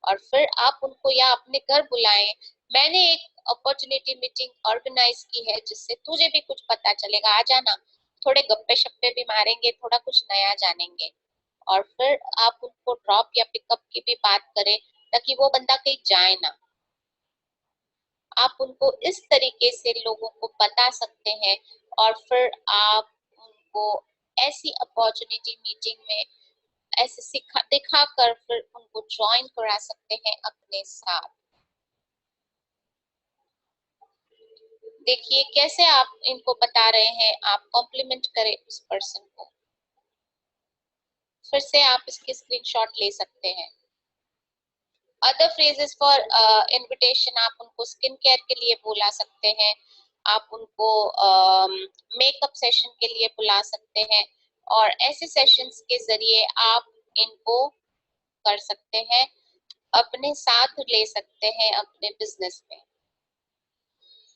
और फिर आप उनको या अपने घर बुलाएं। मैंने एक अपॉर्चुनिटी मीटिंग ऑर्गेनाइज की है जिससे तुझे भी कुछ पता चलेगा, आ जाना, थोड़े गप्पे शप्पे भी मारेंगे, थोड़ा कुछ नया जानेंगे। और फिर आप उनको ड्रॉप या पिकअप की भी बात करें, ताकि वो बंदा कहीं जाए ना। आप उनको इस तरीके से लोगों को बता सकते हैं, और फिर आप उनको ऐसी अपॉर्चुनिटी मीटिंग में ऐसे सिखा दिखा कर फिर उनको ज्वाइन करा सकते हैं अपने साथ। देखिए कैसे आप इनको बता रहे हैं, आप कॉम्प्लीमेंट करें उस पर्सन को। फिर से आप इसके स्क्रीनशॉट ले सकते हैं। अदर फ्रेजेस फॉर इनविटेशन, आप उनको स्किन केयर के लिए बुला सकते हैं, आप उनको मेकअप सेशन के लिए बुला सकते हैं, और ऐसे सेशंस के जरिए आप इनको कर सकते हैं, अपने साथ ले सकते हैं अपने बिजनेस में।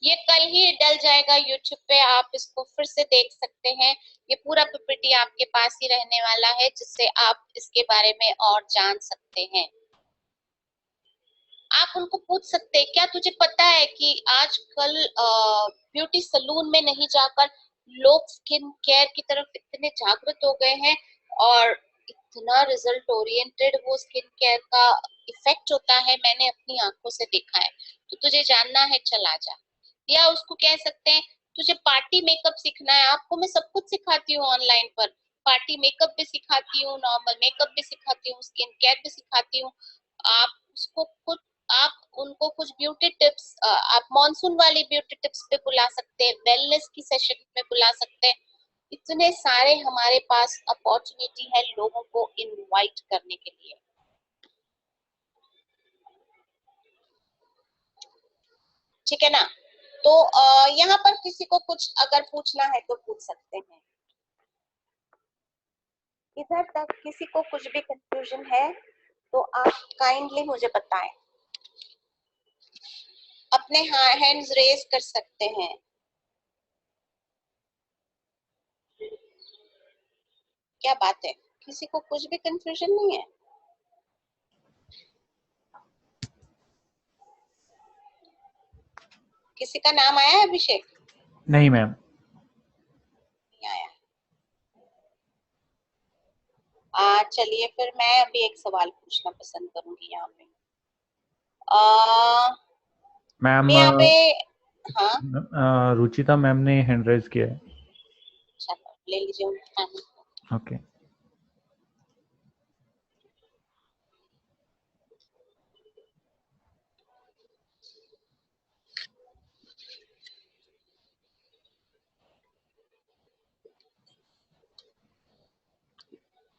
ये कल ही डल जाएगा यूट्यूब पे, आप इसको फिर से देख सकते हैं। ये पूरा पीपीटी आपके पास ही रहने वाला है, जिससे आप इसके बारे में और जान सकते हैं। आप उनको पूछ सकते हैं क्या तुझे पता है कि आजकल ब्यूटी सलून में नहीं जाकर लोग स्किन केयर की तरफ इतने जागरूक हो गए हैं, और इतना रिजल्ट ओरिएंटेड वो स्किन केयर का इफेक्ट होता है, मैंने अपनी आंखों से देखा है। तो तुझे जानना है चल आ जा। या उसको कह सकते हैं तुझे पार्टी मेकअप सीखना है, आपको मैं सब कुछ सिखाती हूँ ऑनलाइन पर, पार्टी मेकअप भी सिखाती हूँ, नॉर्मल मेकअप भी सिखाती हूँ, स्किन केयर भी सिखाती हूँ। आप उसको खुद आप उनको कुछ ब्यूटी टिप्स, आप मॉनसून वाली ब्यूटी टिप्स पे बुला सकते हैं, वेलनेस की सेशन में बुला सकते हैं। इतने सारे हमारे पास अपॉर्चुनिटी है लोगों को इनवाइट करने के लिए। ठीक है ना? तो यहाँ पर किसी को कुछ अगर पूछना है तो पूछ सकते हैं। इधर तक किसी को कुछ भी कंफ्यूजन है तो आप काइंडली मुझे बताएं, अपने हैंड्स रेज कर सकते हैं। क्या बात है, किसी को कुछ भी कंफ्यूजन नहीं है? किसी का नाम आया है अभिषेक? नहीं मैम। नहीं आया। चलिए फिर मैं अभी एक सवाल पूछना पसंद करूंगी यहाँ पे। मैम मैं यहाँ पे, हाँ रुचिता मैम ने हैंड रेज किया है। चलो ले लीजिए उनका नाम। Okay.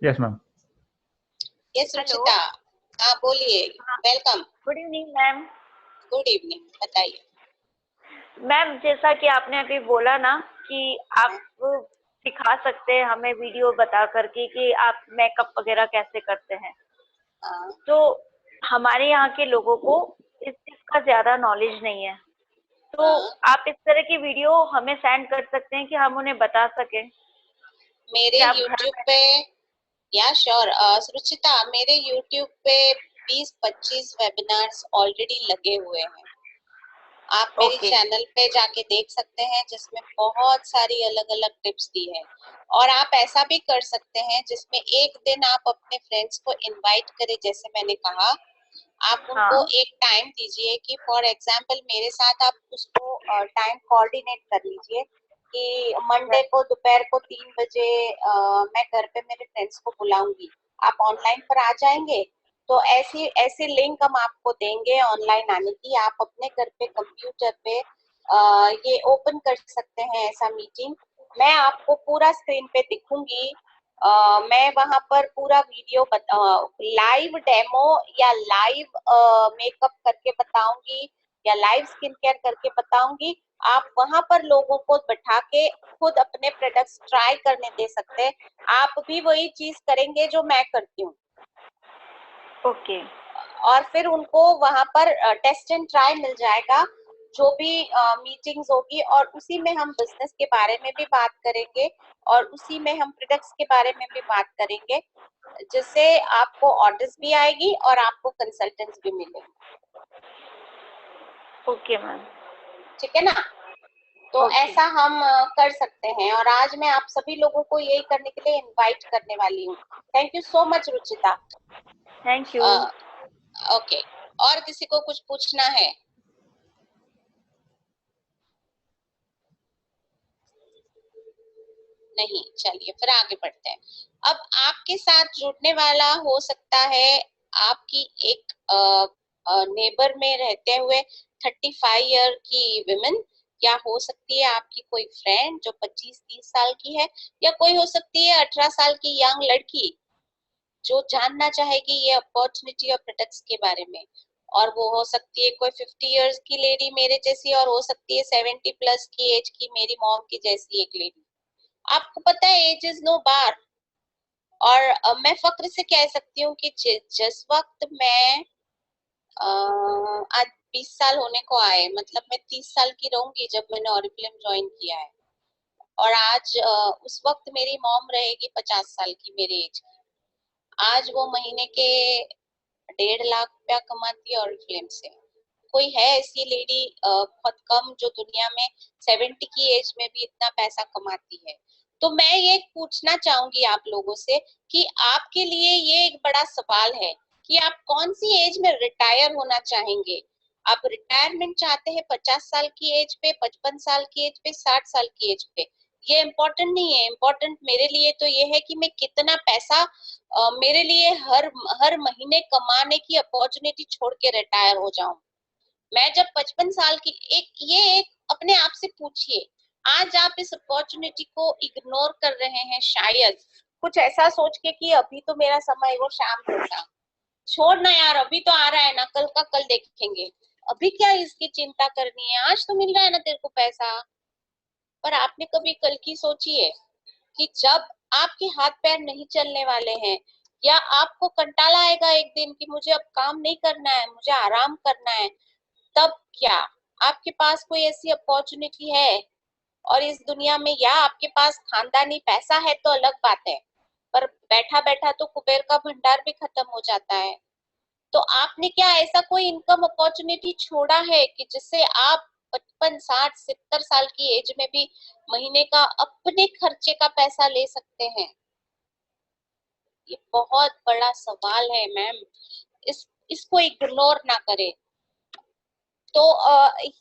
Yes ma'am. Yes hello. Ruchita, हाँ बोलिए। हाँ, welcome. Good evening ma'am. Good evening, बताइए। मैम जैसा कि आपने अभी बोला ना कि आप सिखा सकते हैं हमें वीडियो बता करके कि आप मेकअप वगैरह कैसे करते हैं। हाँ तो हमारे यहाँ के लोगों को इस चीज का ज्यादा नॉलेज नहीं है, तो हाँ, आप इस तरह की वीडियो हमें सेंड कर सकते हैं कि हम उन्हें बता सकें। मेरे क्या आप घर YouTube में? पे, या श्योर सुरुचिता, मेरे YouTube पे 20-25 वेबिनार्स ऑलरेडी लगे हुए हैं। आप मेरी ओके चैनल पे जाके देख सकते हैं, जिसमें बहुत सारी अलग अलग टिप्स दी है। और आप ऐसा भी कर सकते हैं जिसमें एक दिन आप अपने फ्रेंड्स को इनवाइट करें, जैसे मैंने कहा, आप उनको हाँ एक टाइम दीजिए कि फॉर एग्जांपल मेरे साथ आप उसको टाइम कोऑर्डिनेट कर लीजिए कि मंडे को दोपहर को 3 बजे मैं घर पे मेरे फ्रेंड्स को बुलाऊंगी, आप ऑनलाइन पर आ जाएंगे। तो ऐसी ऐसी लिंक हम आपको देंगे ऑनलाइन आने की, आप अपने घर पे कंप्यूटर पे ये ओपन कर सकते हैं ऐसा मीटिंग। मैं आपको पूरा स्क्रीन पे दिखूंगी, मैं वहां पर पूरा वीडियो लाइव डेमो या लाइव मेकअप करके बताऊंगी या लाइव स्किन केयर करके बताऊंगी। आप वहां पर लोगों को बैठा के खुद अपने प्रोडक्ट्स ट्राई करने दे सकते हैं। आप भी वही चीज करेंगे जो मैं करती हूँ, ओके और फिर उनको वहां पर टेस्ट एंड ट्राई मिल जाएगा, जो भी मीटिंग्स होगी, और उसी में हम बिजनेस के बारे में भी बात करेंगे और उसी में हम प्रोडक्ट्स के बारे में भी बात करेंगे, जिससे आपको ऑर्डर्स भी आएगी और आपको कंसल्टेंट्स भी मिलेंगे। ओके मैम ठीक है ना? तो ओके ऐसा हम कर सकते हैं, और आज मैं आप सभी लोगों को यही करने के लिए इनवाइट करने वाली हूँ। Thank you so much Ruchita. Thank you. Okay, और किसी को कुछ पूछना है? नहीं, चलिए फिर आगे बढ़ते हैं। अब आपके साथ जुड़ने वाला हो सकता है आपकी एक नेबर में रहते हुए 35 ईयर की विमेन, या हो सकती है आपकी कोई फ्रेंड जो 25-30 साल की है, या कोई हो सकती है 18 साल की यंग लड़की जो जानना चाहेगी ये अपॉर्चुनिटी और प्रोडक्ट्स के बारे में। और वो हो सकती है कोई 50 इयर्स की लेडी मेरे जैसी, और हो सकती है 70 प्लस की एज की मेरी मॉम की जैसी एक लेडी। आपको पता है एज इज नो बार। और मैं फक्र से कह सकती हूँ कि जिस वक्त मैं आज 20 साल होने को आए, मतलब मैं 30 साल की रहूंगी जब मैंने ऑरिफ्लेम ज्वाइन किया है, और आज उस वक्त मेरी मॉम रहेगी 50 साल की मेरी एज की। आज वो महीने के 1.5 लाख रुपया कमाती है ऑरिफ्लेम से। कोई है ऐसी लेडी बहुत कम जो दुनिया में 70 की एज में भी इतना पैसा कमाती है। तो मैं ये पूछना चाहूंगी आप लोगों से कि आपके लिए ये एक बड़ा सवाल है कि आप कौन सी एज में रिटायर होना चाहेंगे। आप रिटायरमेंट चाहते हैं 50 साल की एज पे, 55 साल की एज पे, 60 साल की एज पे? ये इम्पोर्टेंट नहीं है। इम्पोर्टेंट मेरे लिए तो ये है कि मैं कितना पैसा मेरे लिए हर महीने कमाने की अपॉर्चुनिटी छोड़ के रिटायर हो जाऊं। मैं जब 55 साल की, एक अपने आप से पूछिए, आज आप इस अपॉर्चुनिटी को इग्नोर कर रहे हैं शायद, कुछ ऐसा सोच के कि अभी तो मेरा समय वो शाम जैसा, छोड़ना यार, अभी तो आ रहा है ना, कल का कल देखेंगे, अभी क्या इसकी चिंता करनी है, आज तो मिल रहा है ना तेरे को पैसा। पर आपने कभी कल की सोची है कि जब आपके हाथ पैर नहीं चलने वाले हैं, या आपको कंटाला आएगा एक दिन कि मुझे अब काम नहीं करना है, मुझे आराम करना है, तब क्या आपके पास कोई ऐसी अपॉर्चुनिटी है? और इस दुनिया में, या आपके पास खानदानी पैसा है तो अलग बात है, पर बैठा बैठा तो कुबेर का भंडार भी खत्म हो जाता है। तो आपने क्या ऐसा कोई इनकम अपॉर्चुनिटी छोड़ा है कि जिससे आप 55, 60, 70 साल की एज में भी महीने का अपने खर्चे का पैसा ले सकते हैं? ये बहुत बड़ा सवाल है मैम, इसको इग्नोर ना करें। तो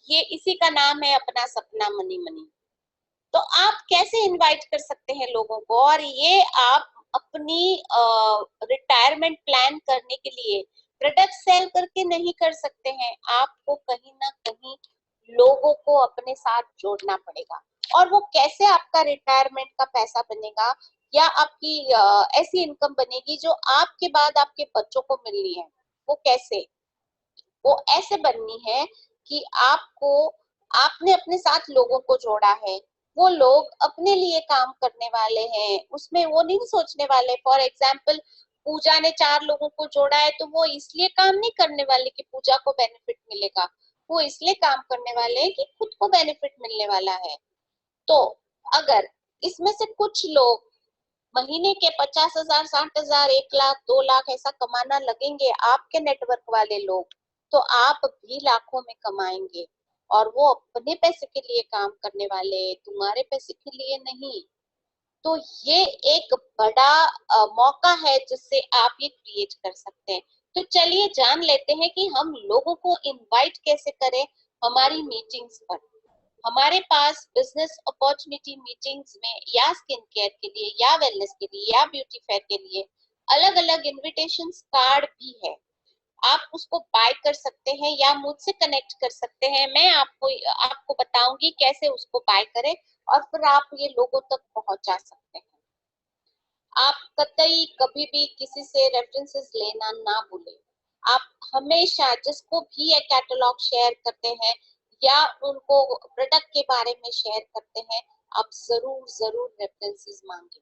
ये इसी का नाम है अपना सपना मनी मनी। तो आप कैसे इनवाइट कर सकते हैं लोगों को, और ये आप अपनी रिटायरमेंट प्लान करने के लिए प्रोडक्ट सेल करके नहीं कर सकते हैं। आपको कहीं ना कहीं लोगों को अपने साथ जोड़ना पड़ेगा। और वो कैसे आपका रिटायरमेंट का पैसा बनेगा, या आपकी ऐसी इनकम बनेगी जो आपके बाद आपके बच्चों को मिलनी है, वो कैसे? वो ऐसे बननी है कि आपने अपने साथ लोगों को जोड़ा है, वो लोग अपने लिए काम करने वाले हैं, उसमें वो नहीं सोचने वाले। फॉर एग्जाम्पल, पूजा ने 4 लोगों को जोड़ा है तो वो इसलिए काम नहीं करने वाले कि पूजा को बेनिफिट मिलेगा, वो इसलिए काम करने वाले हैं कि खुद को बेनिफिट मिलने वाला है। तो अगर इसमें से कुछ लोग महीने के 50,000, 60,000, 1 लाख, 2 लाख ऐसा कमाना लगेंगे आपके नेटवर्क वाले लोग, तो आप भी लाखों में कमाएंगे। और वो अपने पैसे के लिए काम करने वाले, तुम्हारे पैसे के लिए नहीं। तो ये एक बड़ा मौका है जिससे आप ये क्रिएट कर सकते हैं। तो चलिए जान लेते हैं कि हम लोगों को इनवाइट कैसे करें हमारी मीटिंग्स पर। हमारे पास बिजनेस अपॉर्चुनिटी मीटिंग्स में या स्किन केयर के लिए या वेलनेस के लिए या ब्यूटी फेयर के लिए अलग अलग इनविटेशन कार्ड भी है। आप उसको बाय कर सकते हैं या मुझसे कनेक्ट कर सकते हैं। मैं आपको बताऊंगी कैसे उसको बाय करें और फिर आप ये लोगों तक पहुंचा सकते हैं। आप कतई कभी भी किसी से रेफरेंसेस लेना ना भूलें। आप हमेशा जिसको भी ये कैटलॉग शेयर करते हैं या उनको प्रोडक्ट के बारे में शेयर करते हैं, आप जरूर जरूर रेफरेंसेस मांगे।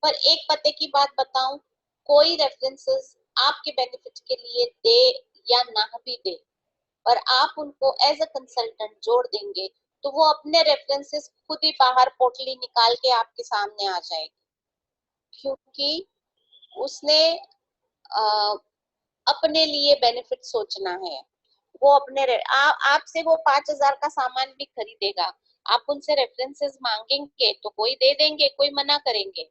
पर एक पते की बात बताऊं, कोई रेफरेंसेस आपके बेनिफिट के लिए दे या ना भी दे, पर आप उनको एज अ कंसल्टेंट जोड़ देंगे तो वो अपने रेफरेंसेस खुद ही बाहर पोटली निकाल के आपके सामने आ जाएगी, क्योंकि उसने अपने लिए बेनिफिट सोचना है। वो आपसे वो 5,000 का सामान भी खरीदेगा, आप उनसे रेफरेंसेस मांगेंगे तो कोई दे देंगे, कोई मना करेंगे।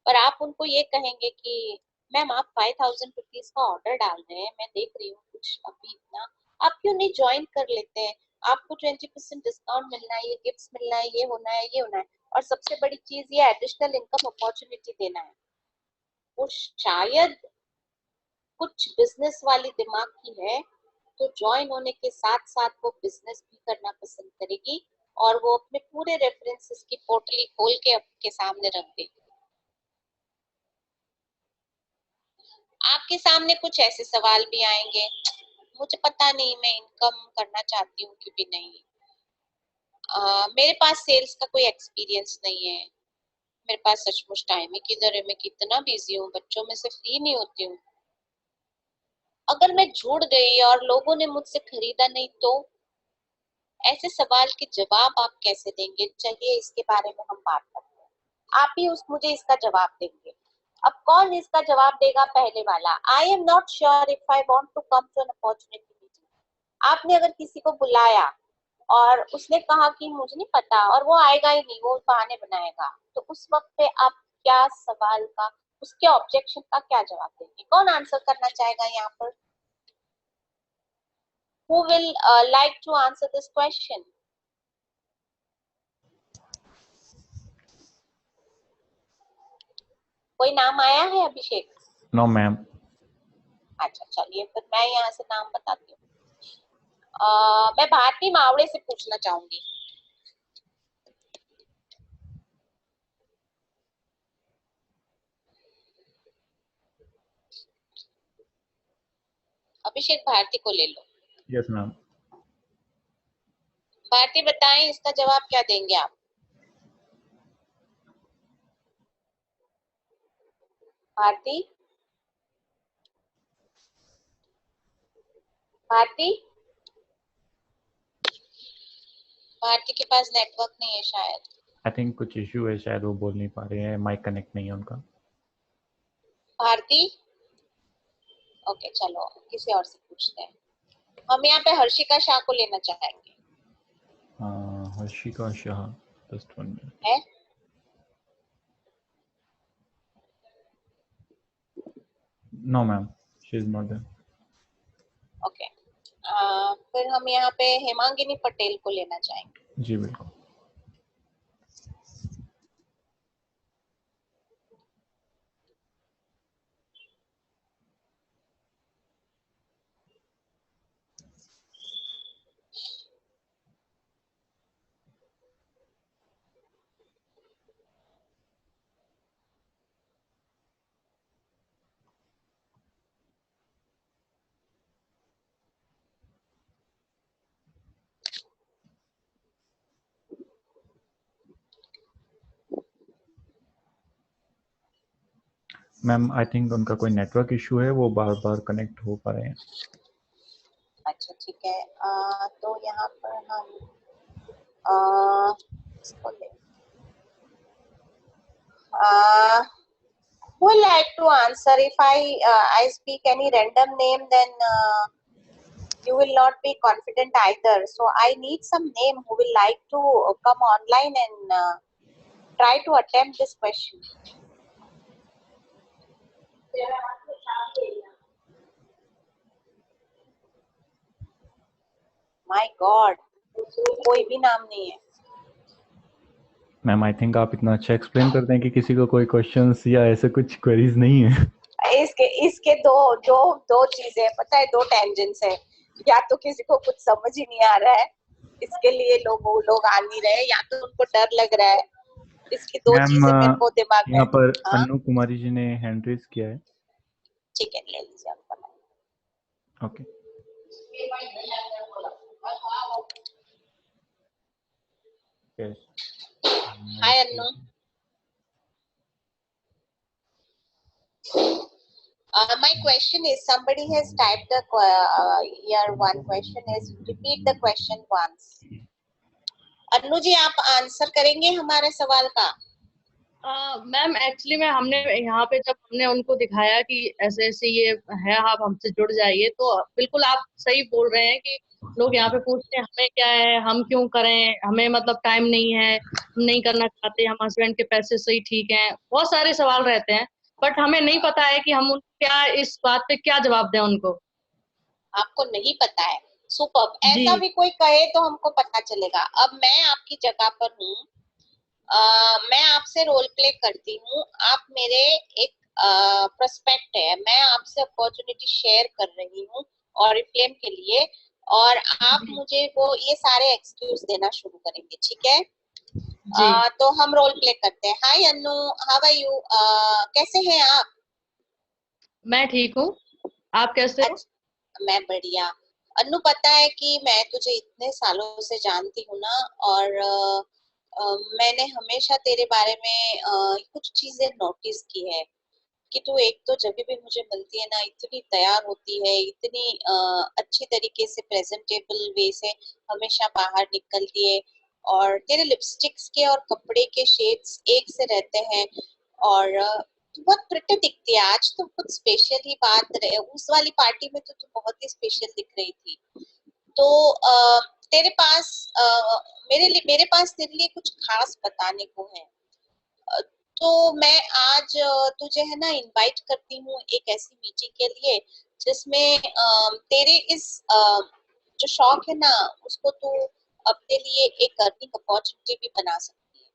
पर आप उनको ये कहेंगे कि मैम आप 5,000 रुपीज का ऑर्डर डाल रहे हैं, मैं देख रही हूँ कुछ अभी इतना, आप क्यों नहीं ज्वाइन कर लेते हैं? आपको 20% डिस्काउंट मिलना है, ये गिफ्ट्स मिलना है, ये होना है, ये होना है, और सबसे बड़ी चीज ये एडिशनल इनकम अपॉर्चुनिटी देना है। वो शायद कुछ बिजनेस वाली दिमाग की है, तो ज्वाइन होने के साथ साथ वो बिजनेस भी करना पसंद करेगी और वो अपने पूरे रेफरेंसेस की पोटली खोल के आपके सामने रख देगी। आपके सामने कुछ ऐसे सवाल भी आएंगे, मुझे पता नहीं मैं इनकम करना चाहती हूँ कि भी नहीं, मेरे पास सेल्स का कोई एक्सपीरियंस नहीं है, मेरे पास सचमुच टाइम ही किधर है, मैं कितना बिजी हूँ, बच्चों में से फ्री नहीं होती हूँ। अगर मैं जुड़ गई और लोगों ने मुझसे खरीदा नहीं तो ऐसे सवाल के जवाब आप कैसे देंगे? चलिए इसके बारे में हम बात करते हैं। आप ही मुझे इसका जवाब देंगे। अब कौन इसका जवाब देगा? पहले वाला, I am not sure if I want to come to an opportunity meeting. आपने अगर किसी को बुलाया और उसने कहा कि मुझे नहीं पता और वो आएगा ही नहीं, वो बहाने बनाएगा, तो उस वक्त पे आप क्या सवाल का, उसके ऑब्जेक्शन का क्या जवाब देंगे? कौन आंसर करना चाहेगा यहाँ पर? Who will like to answer this question? कोई नाम आया है अभिषेक? No ma'am. अच्छा चलिए फिर मैं यहाँ से नाम बताती हूँ। मैं भारती मावड़े से पूछना चाहूंगी। अभिषेक भारती को ले लो। Yes ma'am. भारती बताएं इसका जवाब क्या देंगे आप? भारती, भारती, भारती के पास नेटवर्क नहीं है शायद। आई थिंक कुछ इश्यू है, शायद वो बोल नहीं पा रहे हैं, माइक कनेक्ट नहीं है उनका। भारती, ओके चलो किसी और से पूछते हैं। हम यहाँ पे हर्षिका शाह को लेना चाहेंगे। Harshika Shah, just 1 minute. है? No ma'am, she is not there. Okay, फिर हम यहाँ पे हेमांगिनी पटेल को लेना चाहेंगे। जी बिल्कुल। मैम आई थिंक उनका कोई नेटवर्क इशू है, वो बार बार कनेक्ट हो पा रहे हैं। अच्छा ठीक है, तो यहाँ पर हम इसको ले would like to answer? If I speak any random name, then you will not be confident either. So I need some name who will like to come online and try to attempt this question. My God, कोई भी नाम नहीं है. मैम आई थिंक आप इतना अच्छा एक्सप्लेन करते हैं कि किसी को कोई क्वेश्चंस या ऐसे कुछ क्वेरीज नहीं है. इसके दो चीजें पता है, दो टेंजेंट्स है. या तो किसी को कुछ समझ ही नहीं आ रहा है, इसके लिए लोग आ नहीं रहे, या तो उनको डर लग रहा है. इसकी दो चीजें मेरे को दिमाग में. यहाँ पर हाँ? अन्नू कुमारी जी ने हैंड रेज किया है. ठीक है, ले लीजिए आप. Okay. Hi Annu. My question is, somebody has typed here one question is, repeat the question once. Annu ji, आप आंसर करेंगे हमारे सवाल का? मैम एक्चुअली में हमने यहाँ पे जब हमने उनको दिखाया कि ऐसे ऐसे ये है, आप हमसे जुड़ जाइए, तो बिल्कुल आप सही बोल रहे हैं कि लोग यहाँ पे पूछते हैं हमें क्या है, हम क्यों करें, हमें मतलब टाइम नहीं है, हम नहीं करना चाहते, हम हस्बैंड के पैसे सही ठीक हैं, बहुत सारे सवाल रहते हैं, बट हमें नहीं पता है कि हम उनको क्या इस बात पे क्या जवाब दें उनको. आपको नहीं पता है? सुपर्ब. ऐसा भी कोई कहे तो हमको पता चलेगा. अब मैं आपकी जगह पर हूँ, मैं आपसे रोल प्ले करती हूँ, आप मेरे एक प्रोस्पेक्ट है, मैं आपसे अपॉर्चुनिटी शेयर कर रही हूँ ऑरिफ्लेम के लिए, और आप मुझे वो ये सारे एक्सक्यूज देना शुरू करेंगे. ठीक है? तो हम रोल प्ले करते हैं. हाय अन्नू, हाउ आर यू? कैसे हैं आप? मैं ठीक हूँ, आप कैसे हो? मैं बढ़िया. अन्नू, पता है कि मैं तुझे इतने सालों से जानती हूँ ना, और मैंने हमेशा तेरे बारे में कुछ चीजें नोटिस की है कि तू एक तो जब भी मुझे मिलती है ना, इतनी तैयार होती है, इतनी अच्छी तरीके से प्रेजेंटेबल वे से हमेशा बाहर निकलती है, और तेरे लिपस्टिक्स के और कपड़े के शेड्स एक से रहते हैं, और तू बहुत प्रिटी दिखती है. आज तो कुछ स्पेशल ही बात रहे, उस वाली पार्टी में तो तू बहुत ही स्पेशल दिख रही थी. तो तेरे पास मेरे पास तेरे लिए कुछ खास बताने को है. तो मैं आज तुझे है ना इनवाइट करती हूँ एक ऐसी मीटिंग के लिए जिसमें तेरे इस जो शौक है ना, उसको तू अपने लिए एक अर्निंग अपॉर्चुनिटी भी बना सकती है.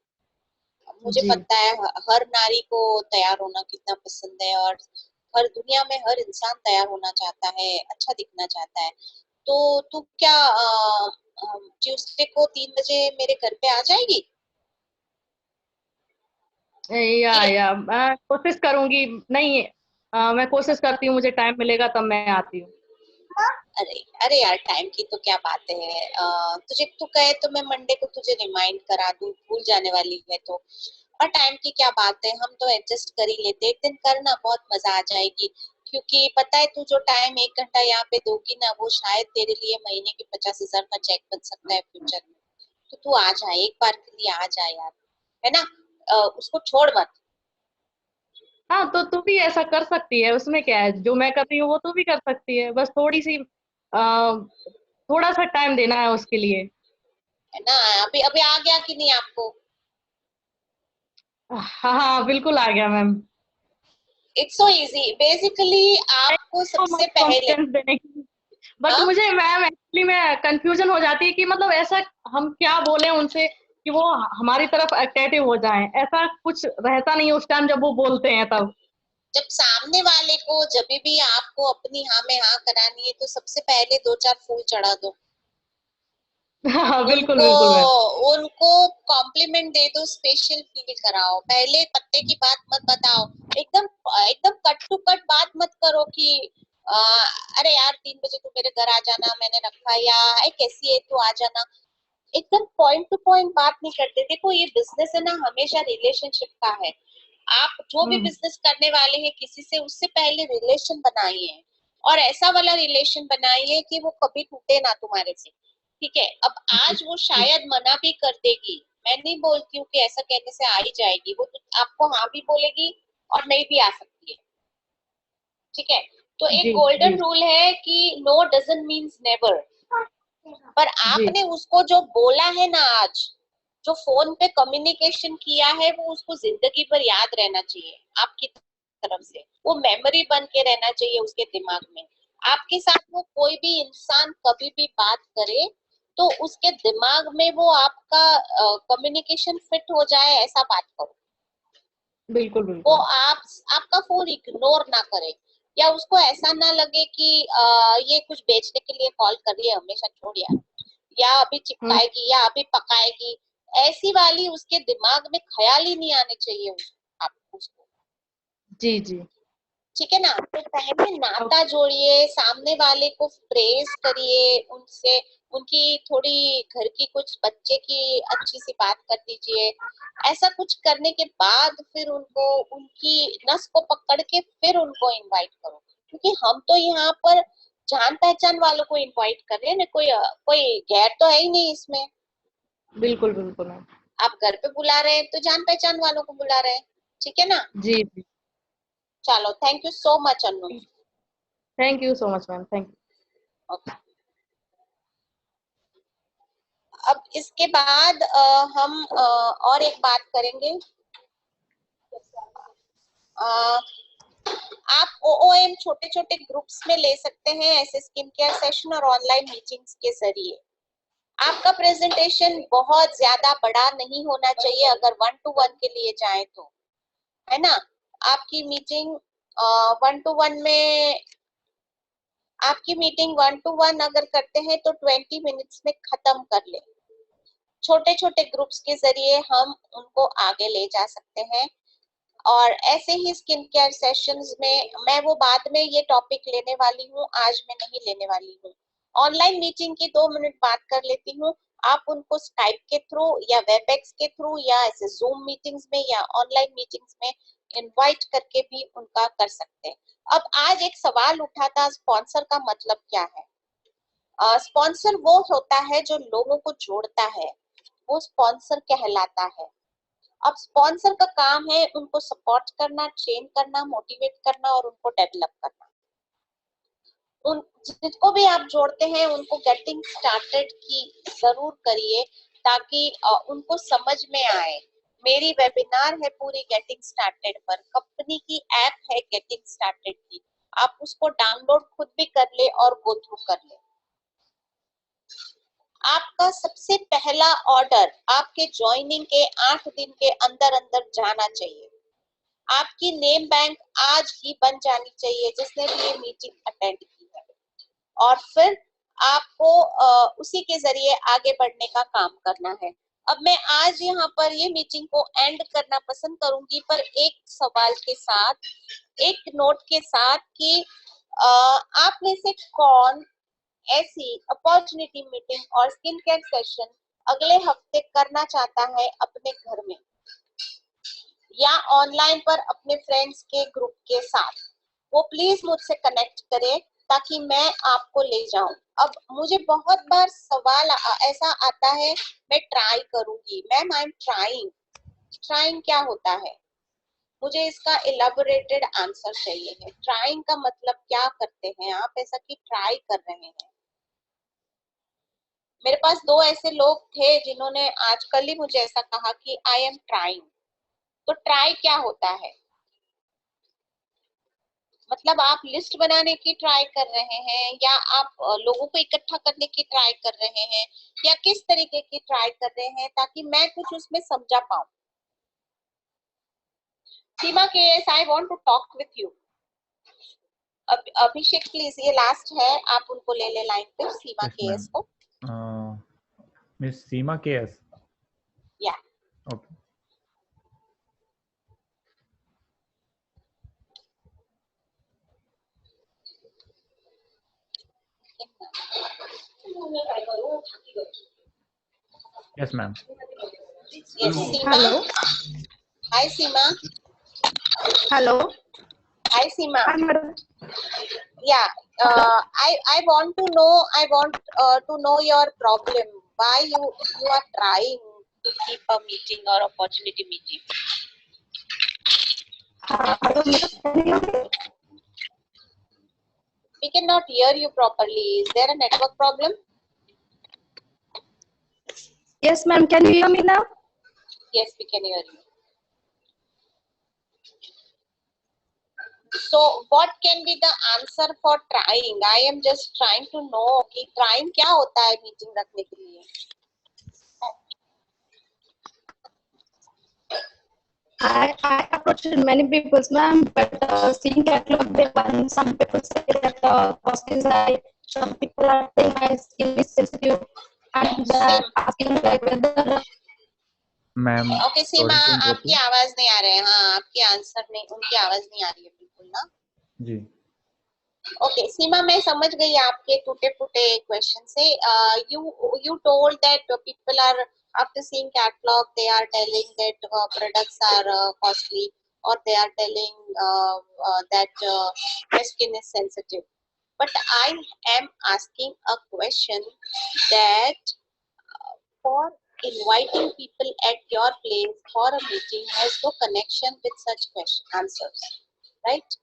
मुझे पता है हर नारी को तैयार होना कितना पसंद है, और हर दुनिया में हर इंसान तैयार होना चाहता है, अच्छा दिखना चाहता है. तो तू क्या ट्यूसडे को 3 बजे मेरे घर पे आ जाएगी? या मैं कोशिश करूंगी. नहीं, मैं कोशिश करती हूँ, मुझे टाइम मिलेगा तब मैं आती हूँ. अरे यार, टाइम की तो क्या बात है. तुझे तू कहे तो मैं मंडे को तुझे रिमाइंड करा दूं, भूल जाने वाली है तो. और टाइम की क्या बात है, हम तो एडजस्ट कर ही लेते. एक दिन करना, बहुत मजा आ जाएगी. क्योंकि पता है, तू जो टाइम 1 घंटा यहाँ पे दोगी ना, वो शायद तेरे लिए महीने के 50,000 का चेक बन सकता है फ्यूचर में. तो तू आ जा, एक बार के लिए आ जा यार, है ना? उसको छोड़ मत. हाँ, तो तू भी ऐसा कर सकती है, उसमें क्या है, जो मैं कर रही हूँ वो तू भी कर सकती है, बस थोड़ा सा टाइम देना है उसके लिए, है ना? अभी अभी आ गया कि नहीं आपको? हाँ बिल्कुल आ गया ma'am. It's so easy. Basically आपको सबसे पहले बट मुझे मैम एक्चुअली में कंफ्यूजन हो जाती है कि मतलब ऐसा हम क्या बोले उनसे कि वो हमारी तरफ अट्रैक्टिव हो जाएं. ऐसा कुछ रहता नहीं उस टाइम जब वो बोलते हैं. तब जब सामने वाले को जब भी आपको अपनी हाँ में हाँ करानी है, तो सबसे पहले 2-4 फूल चढ़ा दो. हाँ बिल्कुल बिल्कुल मैम. उनको कॉम्प्लीमेंट दे दो, स्पेशल फील कराओ. पहले पत्ते की बात मत बताओ. एकदम एकदम कट टू कट बात मत करो कि अरे यार 3 बजे तू मेरे घर आ जाना, मैंने रखा, या कैसी है तू आ जाना. एकदम पॉइंट टू पॉइंट बात नहीं करते. देखो, ये बिजनेस है ना, हमेशा रिलेशनशिप का है. आप जो भी बिजनेस करने वाले हैं किसी से, उससे पहले रिलेशन बनाइए, और ऐसा वाला रिलेशन बनाइए कि वो कभी टूटे ना तुम्हारे से. ठीक है? अब आज वो शायद मना भी कर देगी, मैं नहीं बोलती हूँ कि ऐसा कहने से आ ही जाएगी, वो तो आपको हाँ भी बोलेगी, और नहीं भी आ सकती है, ठीक है। तो एक जी गोल्डन जी रूल है कि नो डजंट मीन्स नेवर, पर जी आपने उसको जो बोला है ना आज, जो फोन पे कम्युनिकेशन किया है, वो उसको जिंदगी भर याद रहना चाहिए आपकी तरफ से, वो मेमोरी बन के रहना चाहिए उसके दिमाग में। आपके साथ वो कोई भी इंसान कभी भी बात करे तो उसके दिमाग में वो आपका कम्युनिकेशन फिट हो जाए, ऐसा बात करो। बिल्कुल वो बिल्कुल। आपका फोन इग्नोर ना करे, या उसको ऐसा ना लगे कि ये कुछ बेचने के लिए कॉल कर रही है, हमेशा छोड़ यार, या अभी चिपकाएगी या अभी पकाएगी, ऐसी वाली उसके दिमाग में ख्याल ही नहीं आने चाहिए आप उसको, जी जी ठीक है ना। तो पहले नाता जोड़िए, सामने वाले को प्रेज करिए, उनसे उनकी थोड़ी घर की कुछ बच्चे की अच्छी सी बात कर दीजिए। ऐसा कुछ करने के बाद फिर उनको उनकी नस को पकड़ के फिर उनको इनवाइट करो, क्योंकि हम तो यहाँ पर जान पहचान वालों को इनवाइट कर रहे हैं ना, कोई गैर तो है ही नहीं इसमें। बिल्कुल बिल्कुल मैम। आप घर पे बुला रहे हैं तो जान पहचान वालों को बुला रहे हैं, ठीक है ना। जी जी। चलो, thank you so much Anu. Thank you so much ma'am, thank you. Okay, अब इसके बाद हम और एक बात करेंगे। अ, आप OOM छोटे छोटे ग्रुप्स में ले सकते हैं ऐसे स्किन केयर सेशन और ऑनलाइन मीटिंग्स के जरिए। आपका प्रेजेंटेशन बहुत ज्यादा बड़ा नहीं होना चाहिए अगर 1-to-1 के लिए जाए तो, है ना। आपकी मीटिंग 1-to-1 में, आपकी मीटिंग 1-to-1 अगर करते हैं तो 20 मिनट्स में खत्म कर ले। छोटे छोटे ग्रुप्स के जरिए हम उनको आगे ले जा सकते हैं। और ऐसे ही स्किन केयर सेशंस में मैं वो बाद में ये टॉपिक लेने वाली हूँ, आज मैं नहीं लेने वाली हूँ। ऑनलाइन मीटिंग की 2 मिनट बात कर लेती हूँ। आप उनको स्काइप के थ्रू या वेबएक्स के थ्रू या ऐसे जूम मीटिंग्स में या ऑनलाइन मीटिंग्स में इनवाइट करके भी उनका कर सकते हैं। अब आज एक सवाल उठा था, स्पॉन्सर का मतलब क्या है। स्पॉन्सर वो होता है जो लोगों को जोड़ता है, वो स्पॉन्सर कहलाता है। अब स्पॉन्सर का काम है उनको सपोर्ट करना, ट्रेन करना, मोटिवेट करना और उनको डेवलप करना। उन जिसको भी आप जोड़ते हैं उनको गेटिंग स्टार्टेड की जरूर करिए, ताकि उनको समझ में आए। मेरी वेबिनार है पूरी गेटिंग स्टार्टेड पर, कंपनी की ऐप है गेटिंग स्टार्टेड की, आप उसको डाउनलोड खुद भी कर ले और गो थ्रू कर ले। आपका सबसे पहला ऑर्डर आपके ज्वाइनिंग के 8 दिन के अंदर अंदर जाना चाहिए। आपकी नेम बैंक आज ही बन जानी चाहिए जिसने भी ये मीटिंग अटेंड की है, और फिर आपको उसी के जरिए आगे बढ़ने का काम करना है। अब मैं आज यहाँ पर ये मीटिंग को एंड करना पसंद करूंगी, पर एक सवाल के साथ, एक नोट के साथ कि आप में से कौन ऐसी अपॉर्चुनिटी मीटिंग और स्किन केयर सेशन अगले हफ्ते करना चाहता है अपने घर में या ऑनलाइन पर अपने फ्रेंड्स के ग्रुप के साथ, वो प्लीज मुझसे कनेक्ट करे ताकि मैं आपको ले जाऊं। अब मुझे बहुत बार सवाल ऐसा आता है, मैं ट्राई करूंगी। Ma'am I am trying, trying क्या होता है, मुझे इसका इलेबोरेटेड आंसर चाहिए है। ट्राइंग का मतलब क्या करते हैं आप, ऐसा कि ट्राई कर रहे हैं। मेरे पास 2 ऐसे लोग थे जिन्होंने आजकल ही मुझे ऐसा कहा कि आई एम ट्राइंग। तो ट्राई क्या होता है, मतलब आप लिस्ट बनाने की ट्राई कर रहे हैं, या आप लोगों को इकट्ठा करने की ट्राई कर रहे हैं, या किस तरीके की ट्राई कर रहे हैं, ताकि मैं कुछ उसमें समझा पाऊं। Seema KS, I want to talk with you. Abhishek please, ये लास्ट है, आप उनको ले ले लाइन पे, सीमा Yes, केएस ma'am. को। Miss Seema KS. या Okay. Yes, ma'am. Seema, Hello. Hi Seema. Hello. Hi Seema. Hi, madam. Yeah, I want to know your problem. Why you are trying to keep a meeting or opportunity meeting? Hello, madam. Can you hear me? We cannot hear you properly. Is there a network problem? Yes, ma'am. Can you hear me now? Yes, we can hear you. So what can be the answer for trying? I am just trying to know कि trying क्या होता है मीटिंग रखने के लिए? I approached many people, ma'am, but seeing catalog, they want some people say that cost is high. Some people are saying my skin is sensitive, and asking like whether. Ma'am okay Seema, sorry to interrupt आपकी आवाज नहीं आ रही है. हाँ, आपकी आंसर नहीं, उनकी आवाज नहीं आ रही है बिल्कुल ना. जी. ओके सीमा, मैं समझ गई आपके टूटे फूटे क्वेश्चन से. you told that people are after seeing catalog they are telling that products are costly, or they are telling that their skin is sensitive. But I am asking a question that for inviting people at your place for a meeting has no connection with such question answers, right?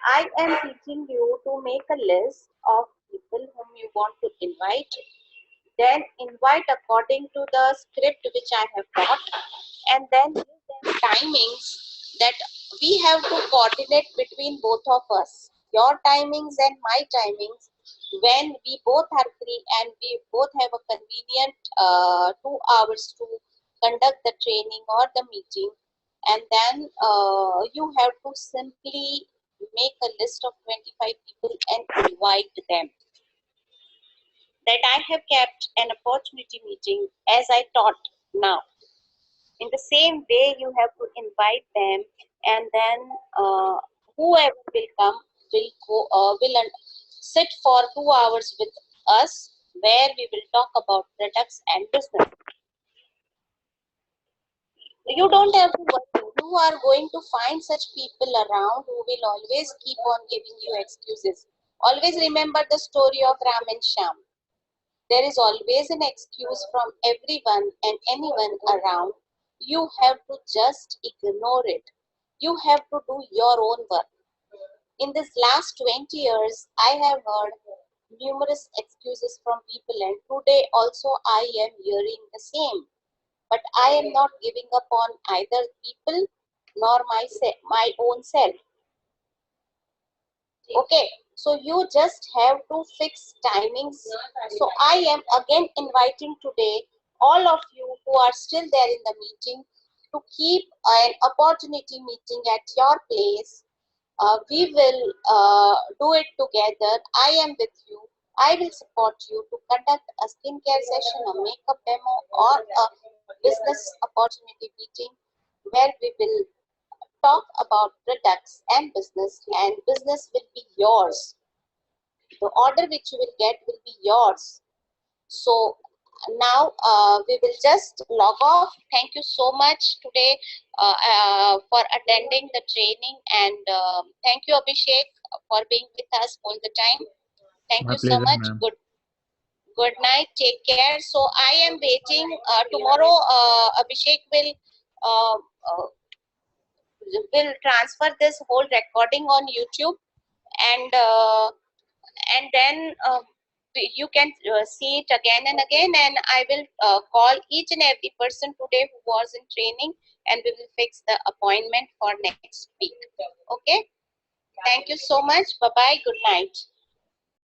I am teaching you to make a list of people whom you want to invite, then invite according to the script which I have taught, and then give them timings that we have to coordinate between both of us, your timings and my timings, when we both are free and we both have a convenient 2 hours to conduct the training or the meeting. And then you have to simply make a list of 25 people and invite them. That I have kept an opportunity meeting as I taught now. In the same way, you have to invite them, and then whoever will come will sit for 2 hours with us, where we will talk about products and business. You don't have to worry. You are going to find such people around who will always keep on giving you excuses. Always remember the story of Ram and Shyam. There is always an excuse from everyone and anyone around. You have to just ignore it. You have to do your own work. In this last 20 years, I have heard numerous excuses from people, and today also I am hearing the same. But I am not giving up on either people nor my own self. Okay, so you just have to fix timings. So I am again inviting today all of you who are still there in the meeting to keep an opportunity meeting at your place. We will do it together. I am with you. I will support you to conduct a skincare session, a makeup demo, or a business opportunity meeting where we will talk about products and business will be yours. The order which you will get will be yours. So now we will just log off. Thank you so much today for attending the training, and thank you Abhishek for being with us all the time. Thank My you so pleasure, much. ma'am. Good night. Take care. So I am waiting. Tomorrow Abhishek uh, uh, will transfer this whole recording on YouTube, and then you can see it again and again, and I will call each and every person today who was in training, and we will fix the appointment for next week. Okay, thank you so much. Bye bye. Good night.